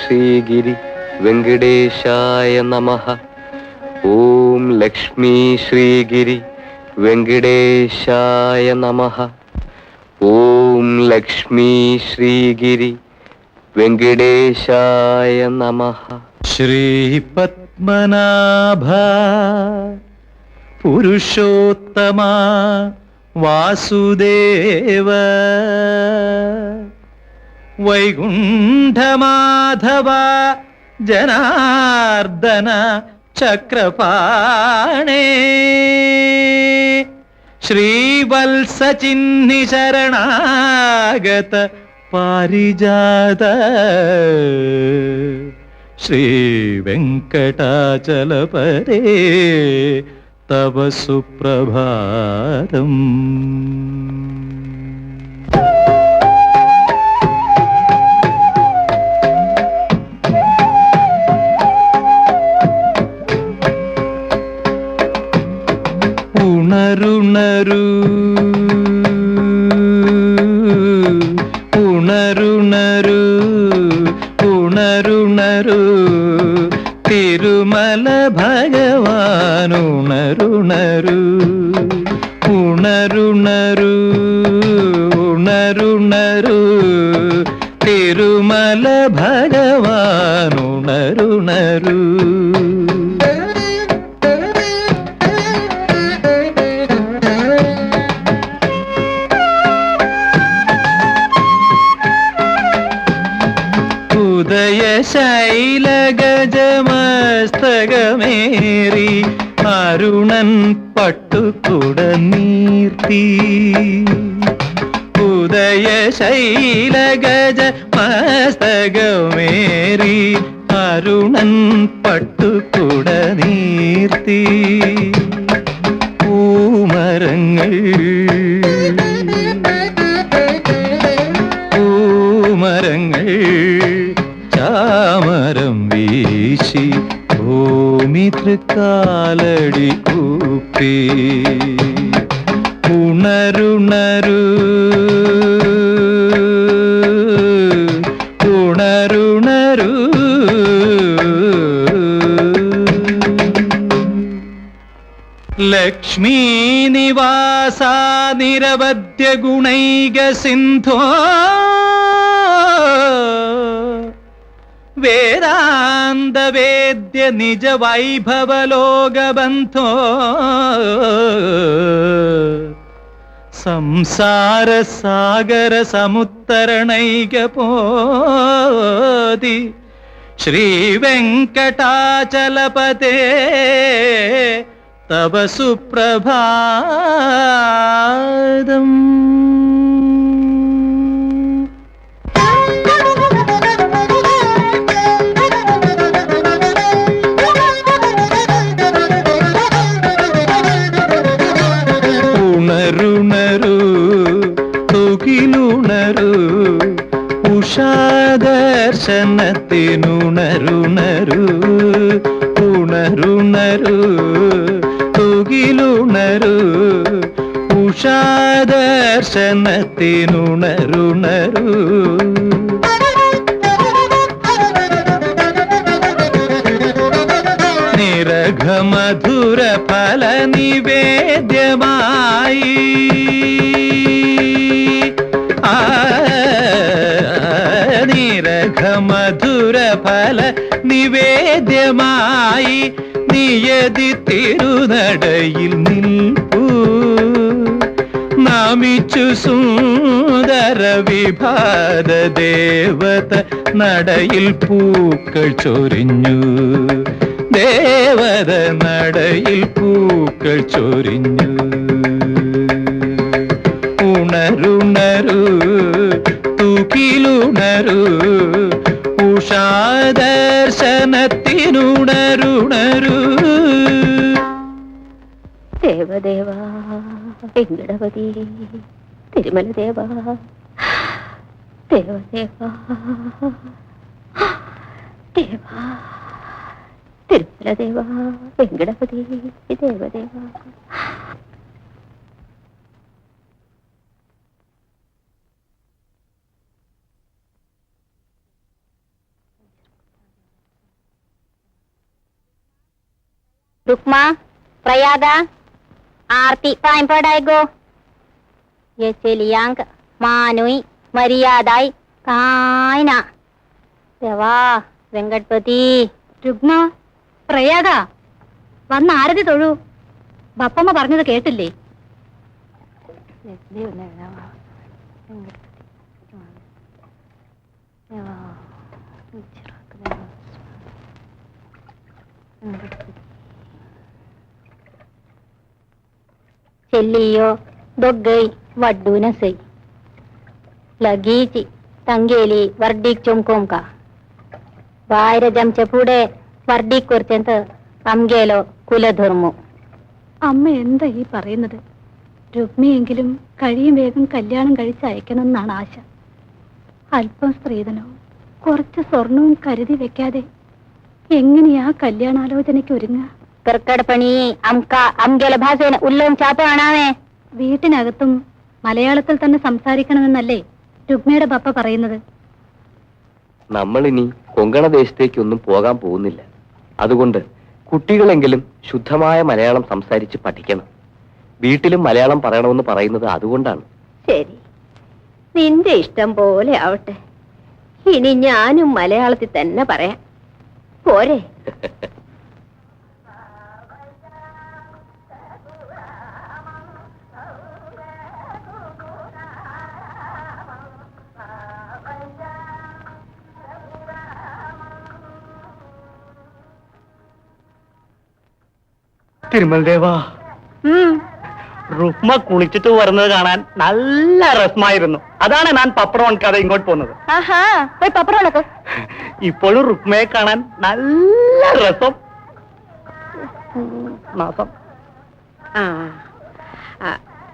ശ്രീഗിരി വെങ്കടേശായ നമഃ. ഓം ലക്ഷ്മീ ശ്രീഗിരി വെങ്കടേശായ നമഃ. ഓം ലക്ഷ്മീ ശ്രീഗിരി വെങ്കടേശായ നമഃ. ശ്രീപത്മനാഭ പുരുഷോത്തമ വാസുദേവ വൈകുണ്ഠമാധവ ജനാർദ്ദന ചക്രപാണേ ശ്രീവത്സചിഹ്നി ശരണാഗത പാരിജാത ശ്രീ വെങ്കടാചലപരേ തവ സുപ്രഭാതം. ഉണരുണരു ഉണരുണരു ഉണരുണരു തിരുമല ഭഗവാൻ ഉണരുണരു ഉണരുണരു ഉണരുണരു തിരുമല ഭഗവാൻ ഉണരുണരു. ഉദയശൈലഗജമസ്തകമേറി അരുണൻ പട്ടുകുട നീർത്തി. ഉദയശൈലഗജമസ്തകമേറി അരുണൻ പട്ടുകുട നീർത്തി. പൂമരങ്ങൾ പൂമരങ്ങൾ ചാമരം വീശി ഭൂമി തൃക്കാലടി കൂപ്പി. ഉണരുണരു ഉണരുണരു ലക്ഷ്മീ നിവാസ നിരവധ്യ ഗുണൈക സിന്ധോ വേദാന്ത വേദ്യ നിജ വൈഭവലോകബന്ധോ സംസാര സാഗര സമുത്തരണൈക പോതി ശ്രീ വെങ്കടാചലപതേ തവ സുപ്രഭാതം. ഉണരുണരു തുകിലുണരു ഉഷാദർശനത്തിനുണരുണരു ഉണരുണരു തുകിലുണരു ഉഷാദർശനത്തിനുണരുണരു. നിരഘമധുര ഫല നിവേദ്യമായി നിരഘമധുര ഫല നിവേദ്യമായി നിയതി തിരുനടയിൽ നിൽപ്പൂ. നമിച്ചു സുന്ദര വിഭാത ദേവത നടയിൽ പൂക്കൾ ചൊരിഞ്ഞു. ദേവത നടയിൽ പൂക്കൾ ചൊരിഞ്ഞു. ഉണരുണരു തുകിലുണരു ഉഷാദർശനത്തിനുണരുണരു. ദേവദേവാ വെങ്കടപതി തിരുമലദേവാ ദേവദേവാ ദേവാ തിരുമലദേവാ വെങ്കടപതി ദേവദേവാ. रुक्मा प्रयागा आरती टाइम पड़ाएगो ये चलियांक मानुई मर्यादाई कायना देवा വെങ്കടപതി രുഗ്മ പ്രയാഗ വന്ന് ആരതി തൊഴു ബപ്പമ്മ പറഞ്ഞത് കേട്ടില്ലേ ചെല്ലിയോ ദൊഗ്ഗൈ വഡ്ഡൂനസൈ लगीची तंगेली वर्डीक चुमकोम का वायर जमचे पुढे वर्डीक കുറിച്ചെന്ത് അംഗേലോ കുലധർമ്മു അമ്മ എന്താ ഈ പറയുന്നത് രുക്മിയെങ്കിലും കഴിയും വേഗം കല്യാണം കഴിച്ച് അയക്കണമെന്നാണ് ആശ അല്പം സ്ത്രീധനവും കുറച്ച് സ്വർണവും കരുതി വെക്കാതെ എങ്ങനെയാ കല്യാണാലോചനയ്ക്ക് ഒരുങ്ങുക കർക്കടപ്പണി അംഗേല ഭാഷേന ഉല്ലവും ചാപ്പ കാണാവേ വീട്ടിനകത്തും മലയാളത്തിൽ തന്നെ സംസാരിക്കണമെന്നല്ലേ രുക്മിയുടെ പപ്പ പറയുന്നത് നമ്മളിനി കൊങ്കണ ദേശത്തേക്കൊന്നും പോകാൻ പോകുന്നില്ല. അതുകൊണ്ട് കുട്ടികളെങ്കിലും ശുദ്ധമായ മലയാളം സംസാരിച്ച് പഠിക്കണം. വീട്ടിലും മലയാളം പറയണമെന്ന് പറയുന്നത് അതുകൊണ്ടാണ്. ശരി, നിന്റെ ഇഷ്ടം പോലെ ആവട്ടെ. ഇനി ഞാനും മലയാളത്തിൽ തന്നെ പറയാം, പോരെ? തിരുമൽദേവാ, റുക്മ കുളിച്ചിട്ട് വരുന്നത് കാണാൻ നല്ല രസമായിരുന്നു. അതാണ് ഞാൻ പപ്പടം ഉണക്കാതെ ഇങ്ങോട്ട് പോകുന്നത്. ഇപ്പോഴും റുക്മയെ കാണാൻ നല്ല രസം.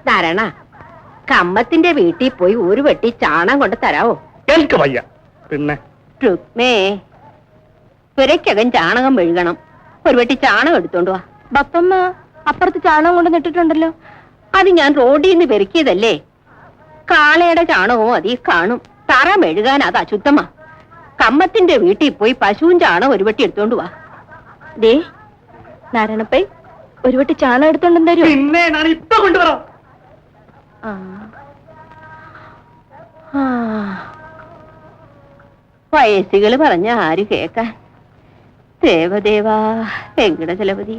ധാരണ കമ്മത്തിന്റെ വീട്ടിൽ പോയി ഒരു വെട്ടി ചാണം കൊണ്ട് തരാവോ? എനിക്ക് വയ്യ. പിന്നെ രുക്മേ, പുരയ്ക്കകം ചാണകം മെഴുകണം. ഒരു വെട്ടി ചാണകം എടുത്തോണ്ട് വാ. ബപ്പമ്മ അപ്പുറത്ത് ചാണകം കൊണ്ട് നിട്ടിട്ടുണ്ടല്ലോ. അത് ഞാൻ റോഡിൽ നിന്ന് പെരുക്കിയതല്ലേ. കാളയുടെ ചാണകവും അതീ കാണും. തറ മെഴുകാൻ അത് അശുദ്ധമാ. കമ്മത്തിന്റെ വീട്ടിൽ പോയി പശുവും ചാണകം ഒരു വെട്ടി എടുത്തോണ്ട് വാ. ദേ നാരായണപ്പൈ, ഒരു വെട്ടി ചാണകം എടുത്തോണ്ടെന്ന് തരുമോ? പിന്നെ ഞാൻ ഇപ്പൊ കൊണ്ടുവരാം. വയസ്സുകള് പറഞ്ഞ ആര് കേക്കാൻ? ദേവദേവാ വെങ്കടചലപതി.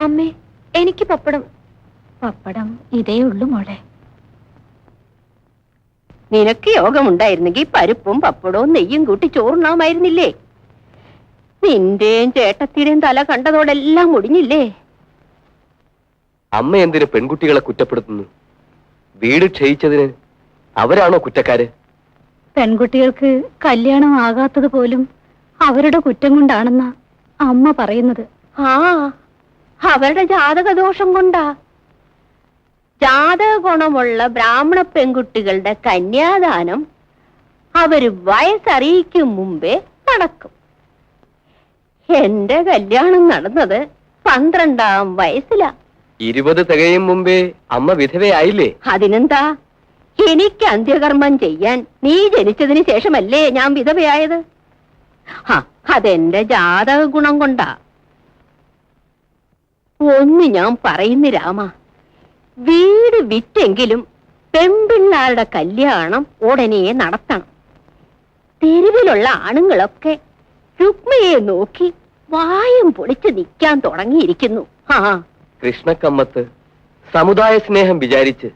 അമ്മേ, എനിക്ക് പപ്പടം. പപ്പടം ഇതേ ഉള്ളു മോളെ. നിനക്ക് യോഗമുണ്ടായിരുന്നെങ്കിൽ പരിപ്പും പപ്പടവും നെയ്യും കൂട്ടി ചോറുണ്ണാമായിരുന്നില്ലേ? നിന്റെയും ചേട്ടത്തിയുടെയും തല കണ്ടതോടെല്ലാം മുടിഞ്ഞില്ലേ? അമ്മ എന്തിന് പെൺകുട്ടികളെ കുറ്റപ്പെടുത്തുന്നു? വീട് ക്ഷയിച്ചതിന് അവരാണോ കുറ്റക്കാര്? പെൺകുട്ടികൾക്ക് കല്യാണം ആകാത്തത് പോലും അവരുടെ കുറ്റം കൊണ്ടാണെന്ന അമ്മ പറയുന്നത്. അവരുടെ ജാതകദോഷം കൊണ്ടാ. ജാതക ഗുണമുള്ള ബ്രാഹ്മണ പെൺകുട്ടികളുടെ കന്യാദാനം അവര് വയസ്സറിയിക്കും മുമ്പേ നടക്കും. എന്റെ കല്യാണം നടന്നത് 12-ാം വയസ്സിലാ. 20 തികയും മുമ്പേ അമ്മ വിധവയായില്ലേ? അതിനെന്താ? എനിക്ക് അന്ത്യകർമ്മം ചെയ്യാൻ നീ ജനിച്ചതിന് ശേഷമല്ലേ ഞാൻ വിധവയായത്. അതെന്റെ ജാതക ഗുണം കൊണ്ടാ. ഒന്ന് ഞാൻ പറയുന്നു രാമ, വീട് വിറ്റെങ്കിലും പെൺപിള്ളാരുടെ കല്യാണം ഉടനെ നടത്തണം. തെരുവിലുള്ള ആണുങ്ങളൊക്കെ രുക്മയെ നോക്കി വായും പൊളിച്ച് നിൽക്കാൻ തുടങ്ങിയിരിക്കുന്നു. കൃഷ്ണക്കമ്മത്ത് സമുദായ സ്നേഹം വിചാരിച്ച്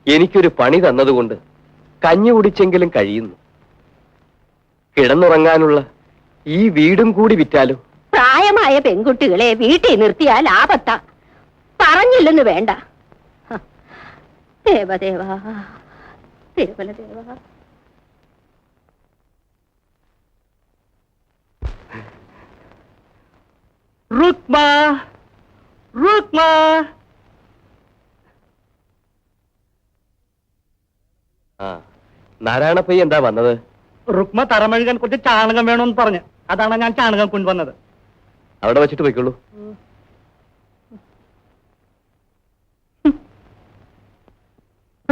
എനിക്കൊരു പണി തന്നതുകൊണ്ട് കഞ്ഞി കുടിച്ചെങ്കിലും കഴിയുന്നു. കിടന്നുറങ്ങാനുള്ള ഈ വീടും കൂടി വിറ്റാലോ? പ്രായമായ പെൺകുട്ടികളെ വീട്ടിൽ നിർത്തിയാൽ ആപത്താ. പറഞ്ഞില്ലെന്ന് വേണ്ട. ദേവദേവാ, തിരുമലദേവാ. റുക്മ, രുക്മ ആ നാരായണപ്പയ്യ എന്താ വന്നത്? രുക്മ തറമെഴുകാൻ കുറച്ച് ചാണകം വേണമെന്ന് പറഞ്ഞു. അതാണ് ഞാൻ ചാണകം കൊണ്ടുവന്നത്. അവിടെ വെച്ചിട്ട് പോയിക്കോളൂ.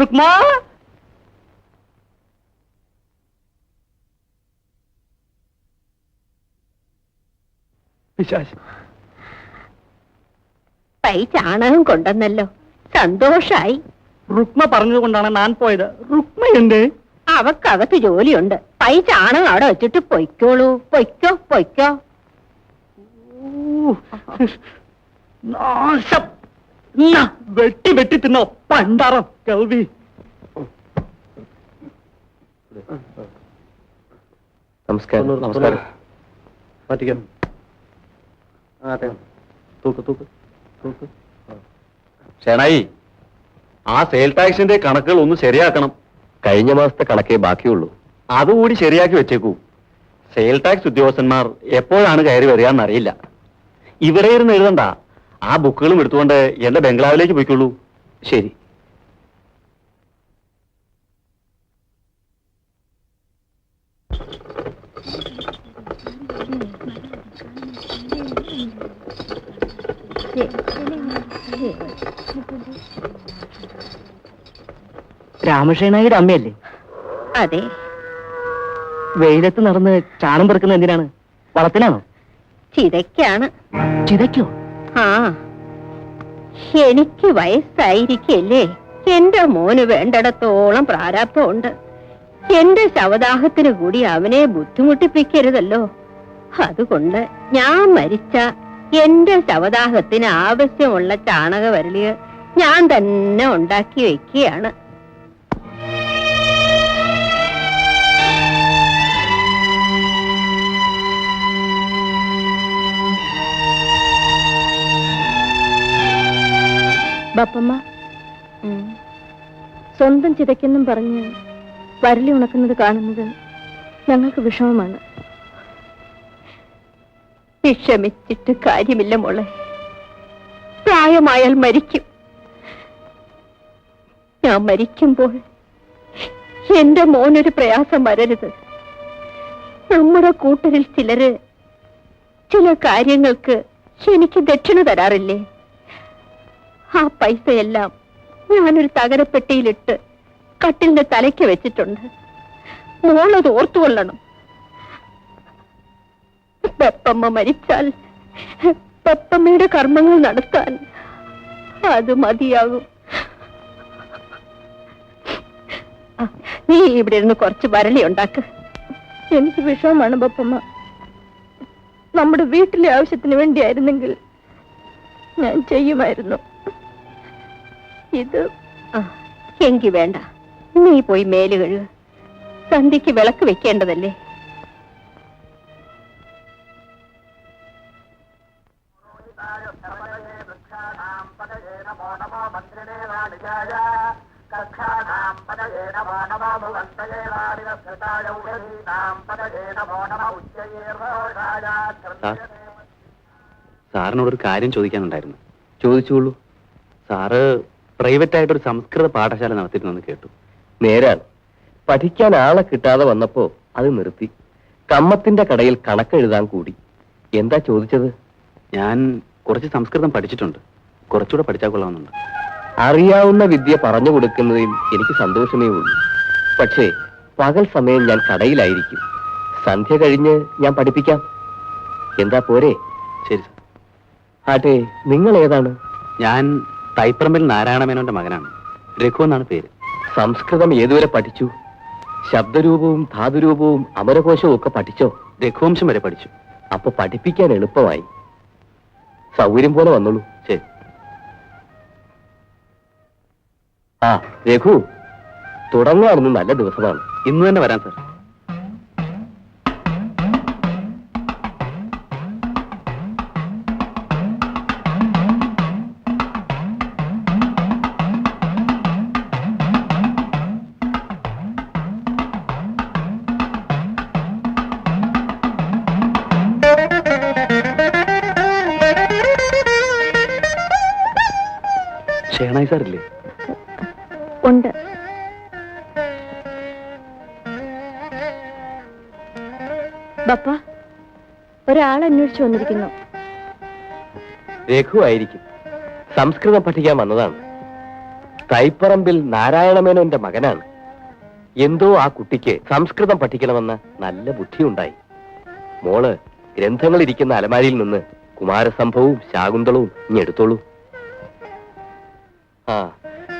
രുക്മ പിശാച്. പൈ ചാണകം കൊണ്ടെന്നല്ലോ, സന്തോഷായി. രുക്മ പറഞ്ഞതുകൊണ്ടാണ് ഞാൻ പോയത്. രുക്മ എന്തേ? അവക്കകത്ത് ജോലിയുണ്ട്. പൈ ചാണകം അവിടെ വെച്ചിട്ട് പൊയ്ക്കോളൂ. പൊയ്ക്കോ പൊയ്ക്കോ. നാശം. ന്നാ, വെട്ടി വെട്ടി തിന്നോ പണ്ടാറം കേൾവി. നമസ്കാരം. നമസ്കാരം. മാറ്റിക്കാം. തൂക്ക് തൂക്ക് തൂക്ക്. ഷേണായി, ആ സെയിൽ ടാക്സിന്റെ കണക്കുകൾ ഒന്ന് ശരിയാക്കണം. കഴിഞ്ഞ മാസത്തെ കണക്കേ ബാക്കിയുള്ളൂ. അതുകൂടി ശരിയാക്കി വെച്ചേക്കൂ. സെയിൽ ടാക്സ് ഉദ്യോഗസ്ഥന്മാർ എപ്പോഴാണ് കയറി വരികയെന്നറിയില്ല. ഇവിടെ ഇരുന്ന് എഴുതണ്ട, ആ ബുക്കുകളും എടുത്തുകൊണ്ട് എന്റെ ബംഗ്ലാവിലേക്ക് പോയിക്കോളൂ. ശരി. രാമകൃഷ്ണനായുടെ അമ്മയല്ലേ? അതെ. വെയിലത്ത് നടന്ന് ചാണം പെറുക്കുന്ന എന്തിനാണ്? വളത്തിനാണോ? ചിതയ്ക്കാണ്. ചിതയ്ക്കോ? ആ, എനിക്ക് വയസ്സായിരിക്കല്ലേ. എന്റെ മോന് വേണ്ടിടത്തോളം പ്രാരാബ്ധമുണ്ട്. എന്റെ ശവദാഹത്തിന് കൂടി അവനെ ബുദ്ധിമുട്ടിപ്പിക്കരുതല്ലോ. അതുകൊണ്ട് ഞാൻ മരിച്ച എന്റെ ശവദാഹത്തിന് ആവശ്യമുള്ള ചാണകവരളികൾ ഞാൻ തന്നെ ഉണ്ടാക്കി വെക്കുകയാണ്. ബാപ്പമ്മ, സ്വന്തം ചിതയ്ക്കെന്നും പറഞ്ഞ് വരലി ഉണക്കുന്നത് കാണുന്നത് ഞങ്ങൾക്ക് വിഷമമാണ്. വിഷമിച്ചിട്ട് കാര്യമില്ല മോളെ. പ്രായമായാൽ മരിക്കും. ഞാൻ മരിക്കുമ്പോൾ എന്റെ മോനൊരു പ്രയാസം വരരുത്. നമ്മുടെ കൂട്ടരിൽ ചിലര് ചില കാര്യങ്ങൾക്ക് എനിക്ക് ദക്ഷിണ തരാറില്ലേ? ആ പൈസയെല്ലാം ഞാനൊരു തകരപ്പെട്ടിയിലിട്ട് കട്ടിലിന്റെ തലയ്ക്ക് വെച്ചിട്ടുണ്ട്. മോളത് ഓർത്തുകൊള്ളണം. പെപ്പമ്മ മരിച്ചാൽ പെപ്പമ്മയുടെ കർമ്മങ്ങൾ നടത്താൻ അത് മതിയാകും. നീ ഇവിടെ ഇരുന്ന് കുറച്ച് വരളി ഉണ്ടാക്ക്. എനിക്ക് വിഷമമാണ് ബാപ്പമ്മ. നമ്മുടെ വീട്ടിലെ ആവശ്യത്തിന് വേണ്ടിയായിരുന്നെങ്കിൽ ഞാൻ ചെയ്യുമായിരുന്നു. ഇത് എങ്കി വേണ്ട. നീ പോയി മേല് കഴുക. സന്ധ്യക്ക് വിളക്ക് വെക്കേണ്ടതല്ലേ? സാറിനോടൊരു കാര്യം ചോദിക്കാനുണ്ടായിരുന്നു. ചോദിച്ചോളൂ. സാറ് പ്രൈവറ്റ് ആയിട്ടൊരു സംസ്കൃത പാഠശാല നടത്തിയിട്ടുണ്ടെന്ന് കേട്ടു. നേരാണ്. പഠിക്കാൻ ആളെ കിട്ടാതെ വന്നപ്പോ അത് നിർത്തി. കമ്മത്തിന്റെ കടയിൽ കണക്കെഴുതാൻ കൂടി. എന്താ ചോദിച്ചത്? ഞാൻ കുറച്ച് സംസ്കൃതം പഠിച്ചിട്ടുണ്ട്. കുറച്ചുകൂടെ പഠിച്ചാൽ കൊള്ളാമെന്നുണ്ട്. അറിയാവുന്ന വിദ്യ പറഞ്ഞു കൊടുക്കുന്നതിൽ എനിക്ക് സന്തോഷമേ ഉള്ളൂ. പക്ഷേ പകൽ സമയം ഞാൻ കടയിലായിരിക്കും. സന്ധ്യ കഴിഞ്ഞ് ഞാൻ പഠിപ്പിക്കാം. എന്താ പോരെ? ശരി സാർ. ആട്ടെ, നിങ്ങൾ ഏതാണ്? ഞാൻ തൈപ്പറമ്പിൽ നാരായണമേനോന്റെ മകനാണ്. രഘു എന്നാണ് പേര്. സംസ്കൃതം ഏതുവരെ പഠിച്ചു? ശബ്ദരൂപവും ധാതുരൂപവും അമരകോശവും ഒക്കെ പഠിച്ചോ? രഘുവംശം വരെ പഠിച്ചു. അപ്പൊ പഠിപ്പിക്കാൻ എളുപ്പമായി. സൗകര്യം പോലെ വന്നോളൂ. ശരി. ആ രഘു, തുടങ്ങാറുന്ന് നല്ല ദിവസമാണ്. ഇന്ന് തന്നെ വരാം സാർ. ഷേണായി സാറില്ലേ? ഉണ്ട്. ബപ്പ, ഒരാൾ അന്വേഷിച്ചു വന്നിരിക്കുന്നു. രഘു ആയിരിക്കും. സംസ്കൃതം പഠിക്കാൻ വന്നതാണ്. തൈപ്പറമ്പിൽ നാരായണമേനോന്റെ മകനാണ്. എന്തോ ആ കുട്ടിക്ക് സംസ്കൃതം പഠിക്കണമെന്ന നല്ല ബുദ്ധിയുണ്ടായി. മോള് ഗ്രന്ഥങ്ങൾ ഇരിക്കുന്ന അലമാരിയിൽ നിന്ന് കുമാരസംഭവവും ശാകുന്തളവും ഇനി എടുത്തോളൂ. ആ,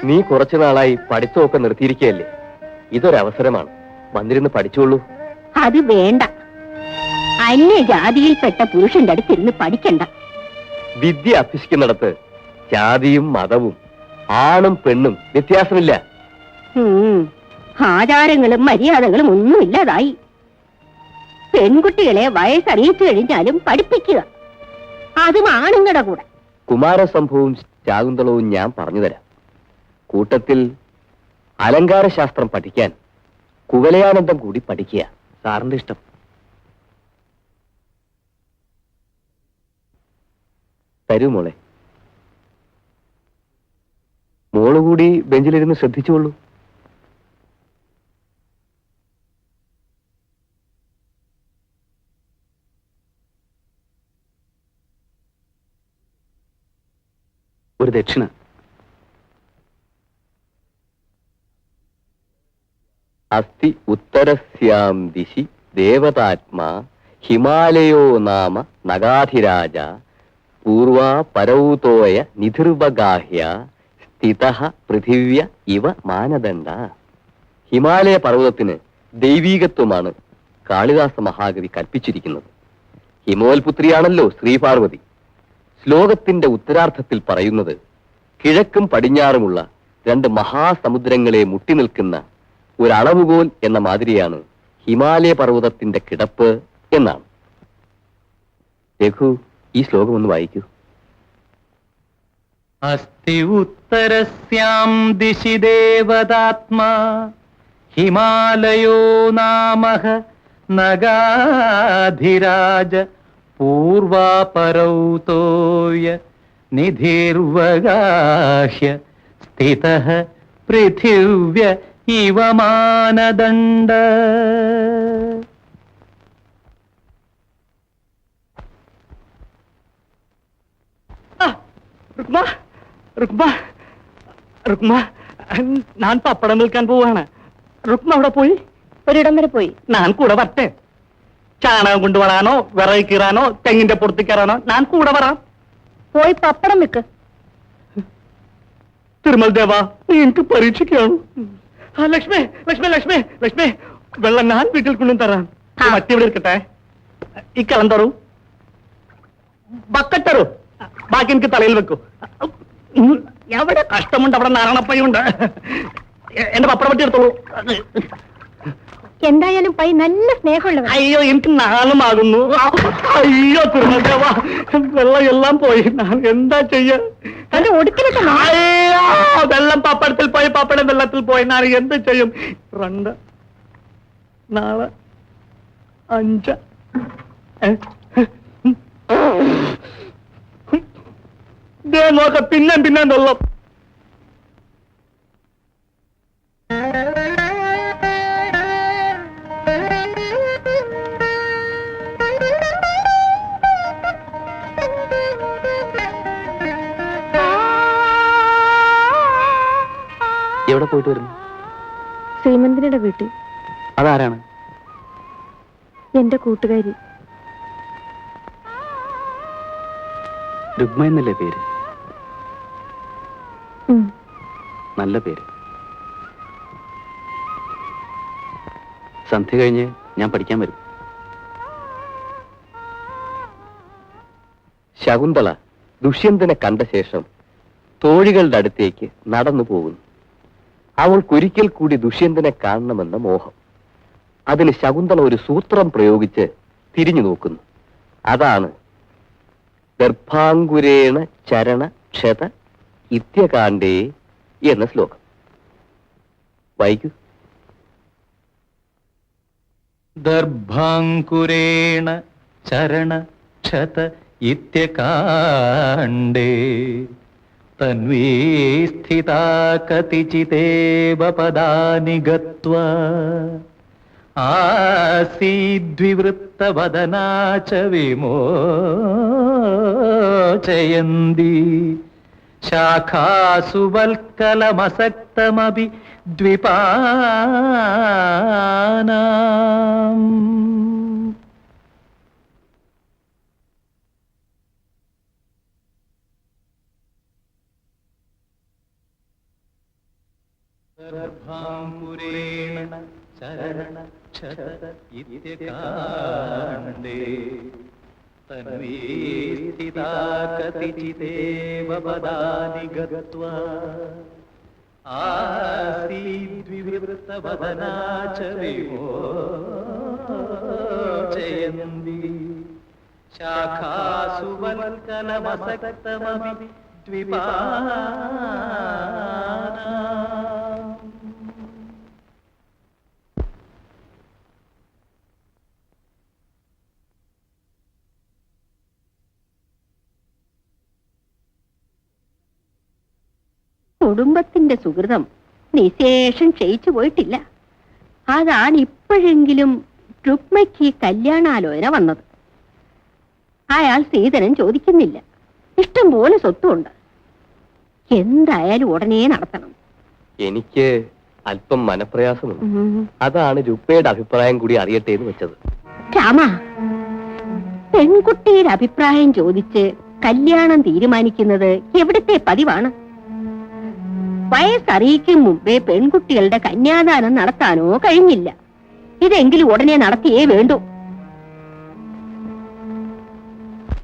നീ കുറച്ചു നാളായി പഠിത്തമൊക്കെ നിർത്തിയിരിക്കുകയല്ലേ? ഇതൊരവസരമാണ്. വന്നിരുന്ന് പഠിച്ചോളൂ. അത് വേണ്ട. അന്യജാതിയിൽപ്പെട്ട പുരുഷന്റെ അടുത്തിരുന്ന് പഠിക്കണ്ട. വിദ്യ അഭ്യസിക്കുന്നിടത്ത് ജാതിയും മതവും ആണും പെണ്ണും വ്യത്യാസമില്ല. ആചാരങ്ങളും മര്യാദകളും ഒന്നുമില്ലാതായി. പെൺകുട്ടികളെ വയസ്സറിയിച്ചു കഴിഞ്ഞാലും പഠിപ്പിക്കുക, അതും ആണുങ്ങളുടെ കൂടെ. കുമാരസംഭവവും ശാകുന്തളവും ഞാൻ പറഞ്ഞുതരാം. കൂട്ടത്തിൽ അലങ്കാരശാസ്ത്രം പഠിക്കാൻ കുവലയാനന്ദം കൂടി പഠിക്കുക. സാറിന്റെ ഇഷ്ടം. തരൂ മോളെ. മോള് കൂടി ബെഞ്ചിലിരുന്ന് ശ്രദ്ധിച്ചോളൂ. ഒരു ദക്ഷിണ. അസ്തി ഉത്തരസ്യാം ദിശി ദേവതാത്മാ ഹിമാലയോ നാമ നഗാധിരാജ പൂർവാ പരൗതോയ നിധിർവഗാഹ്യ സ്ഥിതഃ പൃഥിവ്യ ഇവ മാനദണ്ഡ. ഹിമാലയ പർവ്വതത്തിന് ദൈവീകത്വമാണ് കാളിദാസ മഹാകവി കൽപ്പിച്ചിരിക്കുന്നത്. ഹിമോൽപുത്രിയാണല്ലോ ശ്രീപാർവതി. ശ്ലോകത്തിന്റെ ഉത്തരാർത്ഥത്തിൽ പറയുന്നത് കിഴക്കും പടിഞ്ഞാറുമുള്ള രണ്ട് മഹാസമുദ്രങ്ങളെ മുട്ടി നിൽക്കുന്ന ഒരളവുകോൽ എന്ന മാതിരിയാണ് ഹിമാലയ പർവ്വതത്തിന്റെ കിടപ്പ് എന്നാണ്. രഘു, ഈ ശ്ലോകം ഒന്ന് വായിക്കൂ. അസ്തി ഉത്തരസ്യാം ദിശി ദേവതാത്മാ ഹിമാലയോ നാമഃ നഗാധിരാജ പൂർവാ പരൗതോയ നിധിർവഗാഹ്യ സ്ഥിതഃ പൃഥിവ്യ ഇവ മാനദണ്ഡ. രുക്മ, രുക്മ, രുക്മ, ഞാൻ പപ്പടം വിൽക്കാൻ പോവാണ്. രുക്മ അവിടെ പോയി? ഒരിടം വരെ പോയി. ഞാൻ കൂടെ വരട്ടെ? ചാണകം കൊണ്ടുവരാനോ വിറക് കീറാനോ തെങ്ങിന്റെ പുറത്ത് കയറാനോ ഞാൻ കൂടെ വരാം. പോയി പപ്പടം വെക്ക്. തിരുമൽ ദേവ, നീ എനിക്ക് പരീക്ഷിക്കുകയാണ്. ആ ലക്ഷ്മി, ലക്ഷ്മി, ലക്ഷ്മി, ലക്ഷ്മി, വെള്ളം ഞാൻ വീട്ടിൽ കൊണ്ടു തരാം. മറ്റേ ഇവിടെ ഇരിക്കട്ടെ. ഈ കലം തരൂ, ബക്കറ്റ് തരൂ, ബാക്കി എനിക്ക് തലയിൽ വെക്കൂ. എവിടെ കഷ്ടമുണ്ട്, അവിടെ നാരായണപ്പയുണ്ട്. എന്റെ പപ്പടം പറ്റി എടുത്തോളൂ. എന്തായാലും പൈ നല്ല സ്നേഹമുള്ളവർ. അയ്യോ, എനിക്ക് നാളുമാകുന്നു. അയ്യോ തിരുമൽ ദേവ, വെള്ളം എല്ലാം പോയി. ഞാൻ എന്താ ചെയ്യാ? അത് ഒടുക്കലൊക്കെ അയ്യോ, വെള്ളം പപ്പടത്തിൽ പോയി, പപ്പടം വെള്ളത്തിൽ പോയി. ഞാൻ എന്ത് ചെയ്യും? 2 4 5 നോക്ക, പിന്നെ പിന്നെ വെള്ളം. എവിടെ പോയിട്ട് വരുന്നു? ശ്രീമന്തിനിയുടെ വീട്ടിൽ. അതാരാണ്? എന്റെ കൂട്ടുകാരി. രുക്മ എന്നല്ലേ പേര്? ഉം. നല്ല പേര്. സന്ധ്യ കഴിഞ്ഞ് ഞാൻ പഠിക്കാൻ വരും. ശകുന്തള ദുഷ്യന്തനെ കണ്ട ശേഷം തോഴികളുടെ അടുത്തേക്ക് നടന്നു പോകുന്നു. അവൾക്കൊരിക്കൽ കൂടി ദുഷ്യന്തനെ കാണണമെന്ന മോഹം. അതിന് ശകുന്തള ഒരു സൂത്രം പ്രയോഗിച്ച് തിരിഞ്ഞു നോക്കുന്നു. അതാണ് ഗർഭാങ്കുരേണ ചരണ ക്ഷത ഇത്യകാണ്ഡേ എന്ന ശ്ലോകം. വായിക്കൂ. ദർഭാങ്കുരേണ ചരണ ക്ഷത ഇത്യകാണ്ഡേ തന്വീ സ്ഥിതാ കതിചിതേവ പദാനി ഗത്വാ ആസീദ്വിവൃത്തവദനാ ച വിമോചയന്തി ശാഖാസു വൽക്കലമസക്തമപി ദ്വിപാനാം. സർവാംകുരേണ ചരണ ക്ഷത ഇത്യകാണ്ഡേ തന്വീ സ്ഥിതാ കതിചിതേവ പദാനി ഗത്വാ ആസീദ്വിവൃത്തവദനാ ച വിമോചയന്തി ശാഖാസു വൽക്കലമസക്തമപി ദ്വിപാനാം. കുടുംബത്തിന്റെ സുഹൃതം നിശേഷം ക്ഷയിച്ചു പോയിട്ടില്ല. അതാണ് ഇപ്പോഴെങ്കിലും രുക്മയ്ക്ക് കല്യാണാലോചന വന്നത്. അയാൾ സ്ത്രീധനം ചോദിക്കുന്നില്ല. ഇഷ്ടം പോലെ സ്വത്തുണ്ട്. എന്തായാലും ഉടനെ നടത്തണം. എനിക്ക് അല്പം മനപ്രയാസമുണ്ട്. അതാണ് രുക്മയുടെ അഭിപ്രായം കൂടി അറിയട്ടെ എന്ന് വെച്ചത്. രാമ, പെൺകുട്ടിയുടെ അഭിപ്രായം ചോദിച്ച് കല്യാണം തീരുമാനിക്കുന്നത് എവിടുത്തെ പതിവാണ്? വയസ്സറിയിക്കും മുമ്പേ പെൺകുട്ടികളുടെ കന്യാദാനം നടത്താനോ കഴിഞ്ഞില്ല. ഇതെങ്കിലും ഉടനെ നടത്തിയേ വേണ്ടൂ.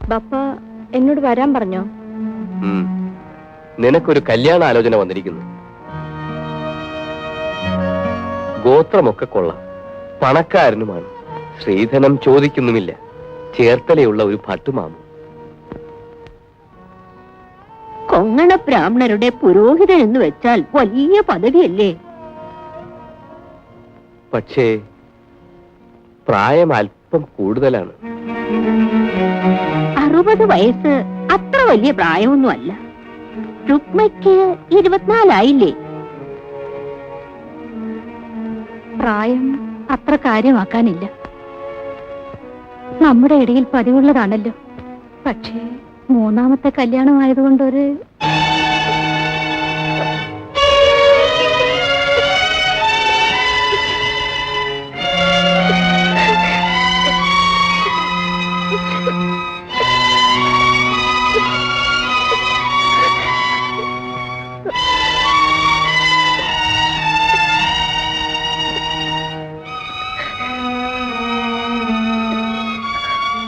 ബാപ്പ എന്നോട് വരാൻ പറഞ്ഞോ? നിനക്കൊരു കല്യാണ ആലോചന വന്നിരിക്കുന്നു. ഗോത്രമൊക്കെ കൊള്ളാം, പണക്കാരനുമാണ്, സ്ത്രീധനം ചോദിക്കുന്നുമില്ല, ചേർത്തലയുള്ള ഒരു ഭട്ടുമാമു. കൊങ്ങണ ബ്രാഹ്മണരുടെ പുരോഹിതൻ എന്ന് വെച്ചാൽ വലിയ പദവിയല്ലേ? പക്ഷേ പ്രായം അല്പം കൂടുതലാണ്. 60 വയസ്സ് അത്ര വലിയ പ്രായമൊന്നും അല്ല. രുക്മയ്ക്ക് 24 ആയില്ലേ? പ്രായം അത്ര കാര്യമാക്കാനില്ല. നമ്മുടെ ഇടയിൽ പതിവുള്ളതാണല്ലോ. പക്ഷേ മൂന്നാമത്തെ കല്യാണമായതുകൊണ്ടൊരു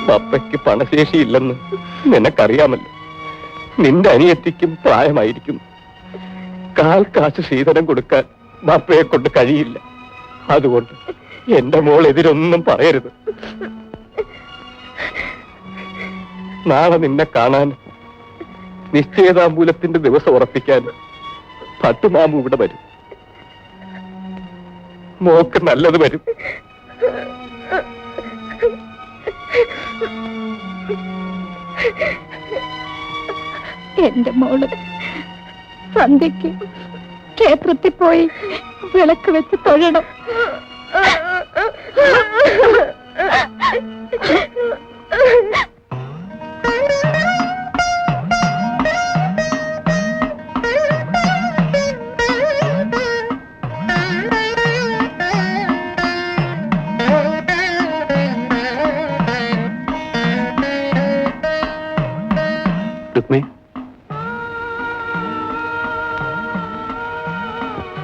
പപ്പയ്ക്ക് പണശേഷിയില്ലെന്ന് നിനക്കറിയാമല്ലോ. നിന്റെ അനിയത്തിക്കും പ്രായമായിരിക്കും. കാൽ കാശ് സ്ത്രീധനം കൊടുക്കാൻ ബാപ്പയെ കൊണ്ട് കഴിയില്ല. അതുകൊണ്ട് എന്റെ മോൾ എതിരൊന്നും പറയരുത്. നാളെ നിന്നെ കാണാൻ, നിശ്ചയതാമ്പൂലത്തിന്റെ ദിവസം ഉറപ്പിക്കാൻ ഭട്ടുമാമു ഇവിടെ വരും. മോക്ക് നല്ലത് വരും. എന്റെ മോള് സന്ധ്യയ്ക്ക് ക്ഷേത്രത്തിൽ പോയി വിളക്ക് വെച്ച് തൊഴണം. രുക്മി,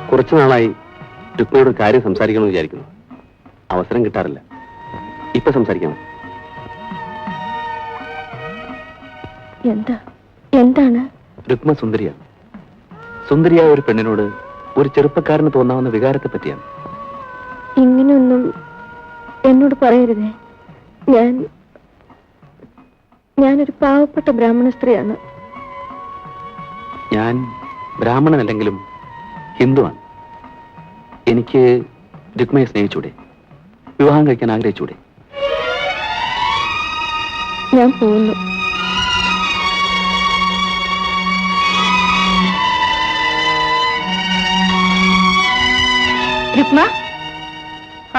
കുറച്ചു നാളായി രുക്മിയോട് കാര്യം സംസാരിക്കണമെന്ന് വിചാരിക്കുന്നു. അവസരം കിട്ടാറില്ല. ഇപ്പൊ സംസാരിക്കാമോ? എന്താണ്? രുക്മ സുന്ദരിയാണ്. സുന്ദരിയായ ഒരു പെണ്ണിനോട് ഒരു ചെറുപ്പക്കാരന് തോന്നാവുന്ന വികാരത്തെ പറ്റിയാണ്. ഇങ്ങനെയൊന്നും എന്നോട് പറയരുതേ. ഞാനൊരു പാവപ്പെട്ട ബ്രാഹ്മണ സ്ത്രീയാണ്. ഞാൻ ബ്രാഹ്മണനല്ലെങ്കിലും ഹിന്ദുവാണ്. എനിക്ക് രുക്മയെ സ്നേഹിച്ചൂടെ? വിവാഹം കഴിക്കാൻ ആഗ്രഹിച്ചൂടെ? ഞാൻ പോകുന്നു. രുക്മ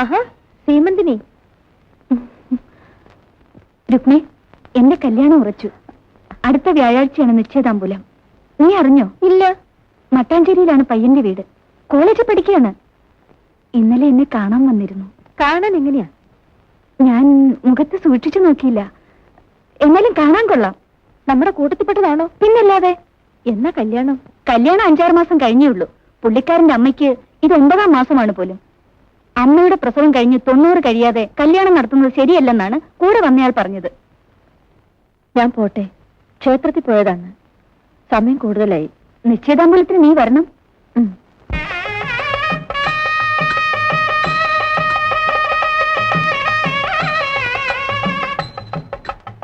ആഹാ സീമന്തിനി. രുക്മേ, എന്റെ കല്യാണം ഉറച്ചു. അടുത്ത വ്യാഴാഴ്ചയാണ് നിശ്ചയതാമ്പൂലം. നീ അറിഞ്ഞോ? ഇല്ല. മട്ടാഞ്ചേരിയിലാണ് പയ്യന്റെ വീട്. കോളേജിൽ പഠിക്കുകയാണ്. ഇന്നലെ എന്നെ കാണാൻ വന്നിരുന്നു. കാണാൻ എങ്ങനെയാ? ഞാൻ മുഖത്ത് സൂക്ഷിച്ചു നോക്കിയില്ല. എന്നാലും കാണാൻ കൊള്ളാം. നമ്മുടെ കൂട്ടത്തിൽപ്പെട്ടതാണോ? പിന്നല്ലാതെ. എന്നാ കല്യാണം? കല്യാണം 5-6 മാസം കഴിഞ്ഞേ ഉള്ളൂ. പുള്ളിക്കാരന്റെ അമ്മയ്ക്ക് ഇത് 9-ാം മാസമാണ് പോലും. അമ്മയുടെ പ്രസവം കഴിഞ്ഞ് 90 കഴിയാതെ കല്യാണം നടത്തുന്നത് ശരിയല്ലെന്നാണ് കൂടെ വന്നയാൾ പറഞ്ഞത്. ഞാൻ പോട്ടെ. ക്ഷേത്രത്തിൽ പോയതാണ്. സമയം കൂടുതലായി. നിശ്ചയദാമ്പൂലത്തിന് നീ വരണം.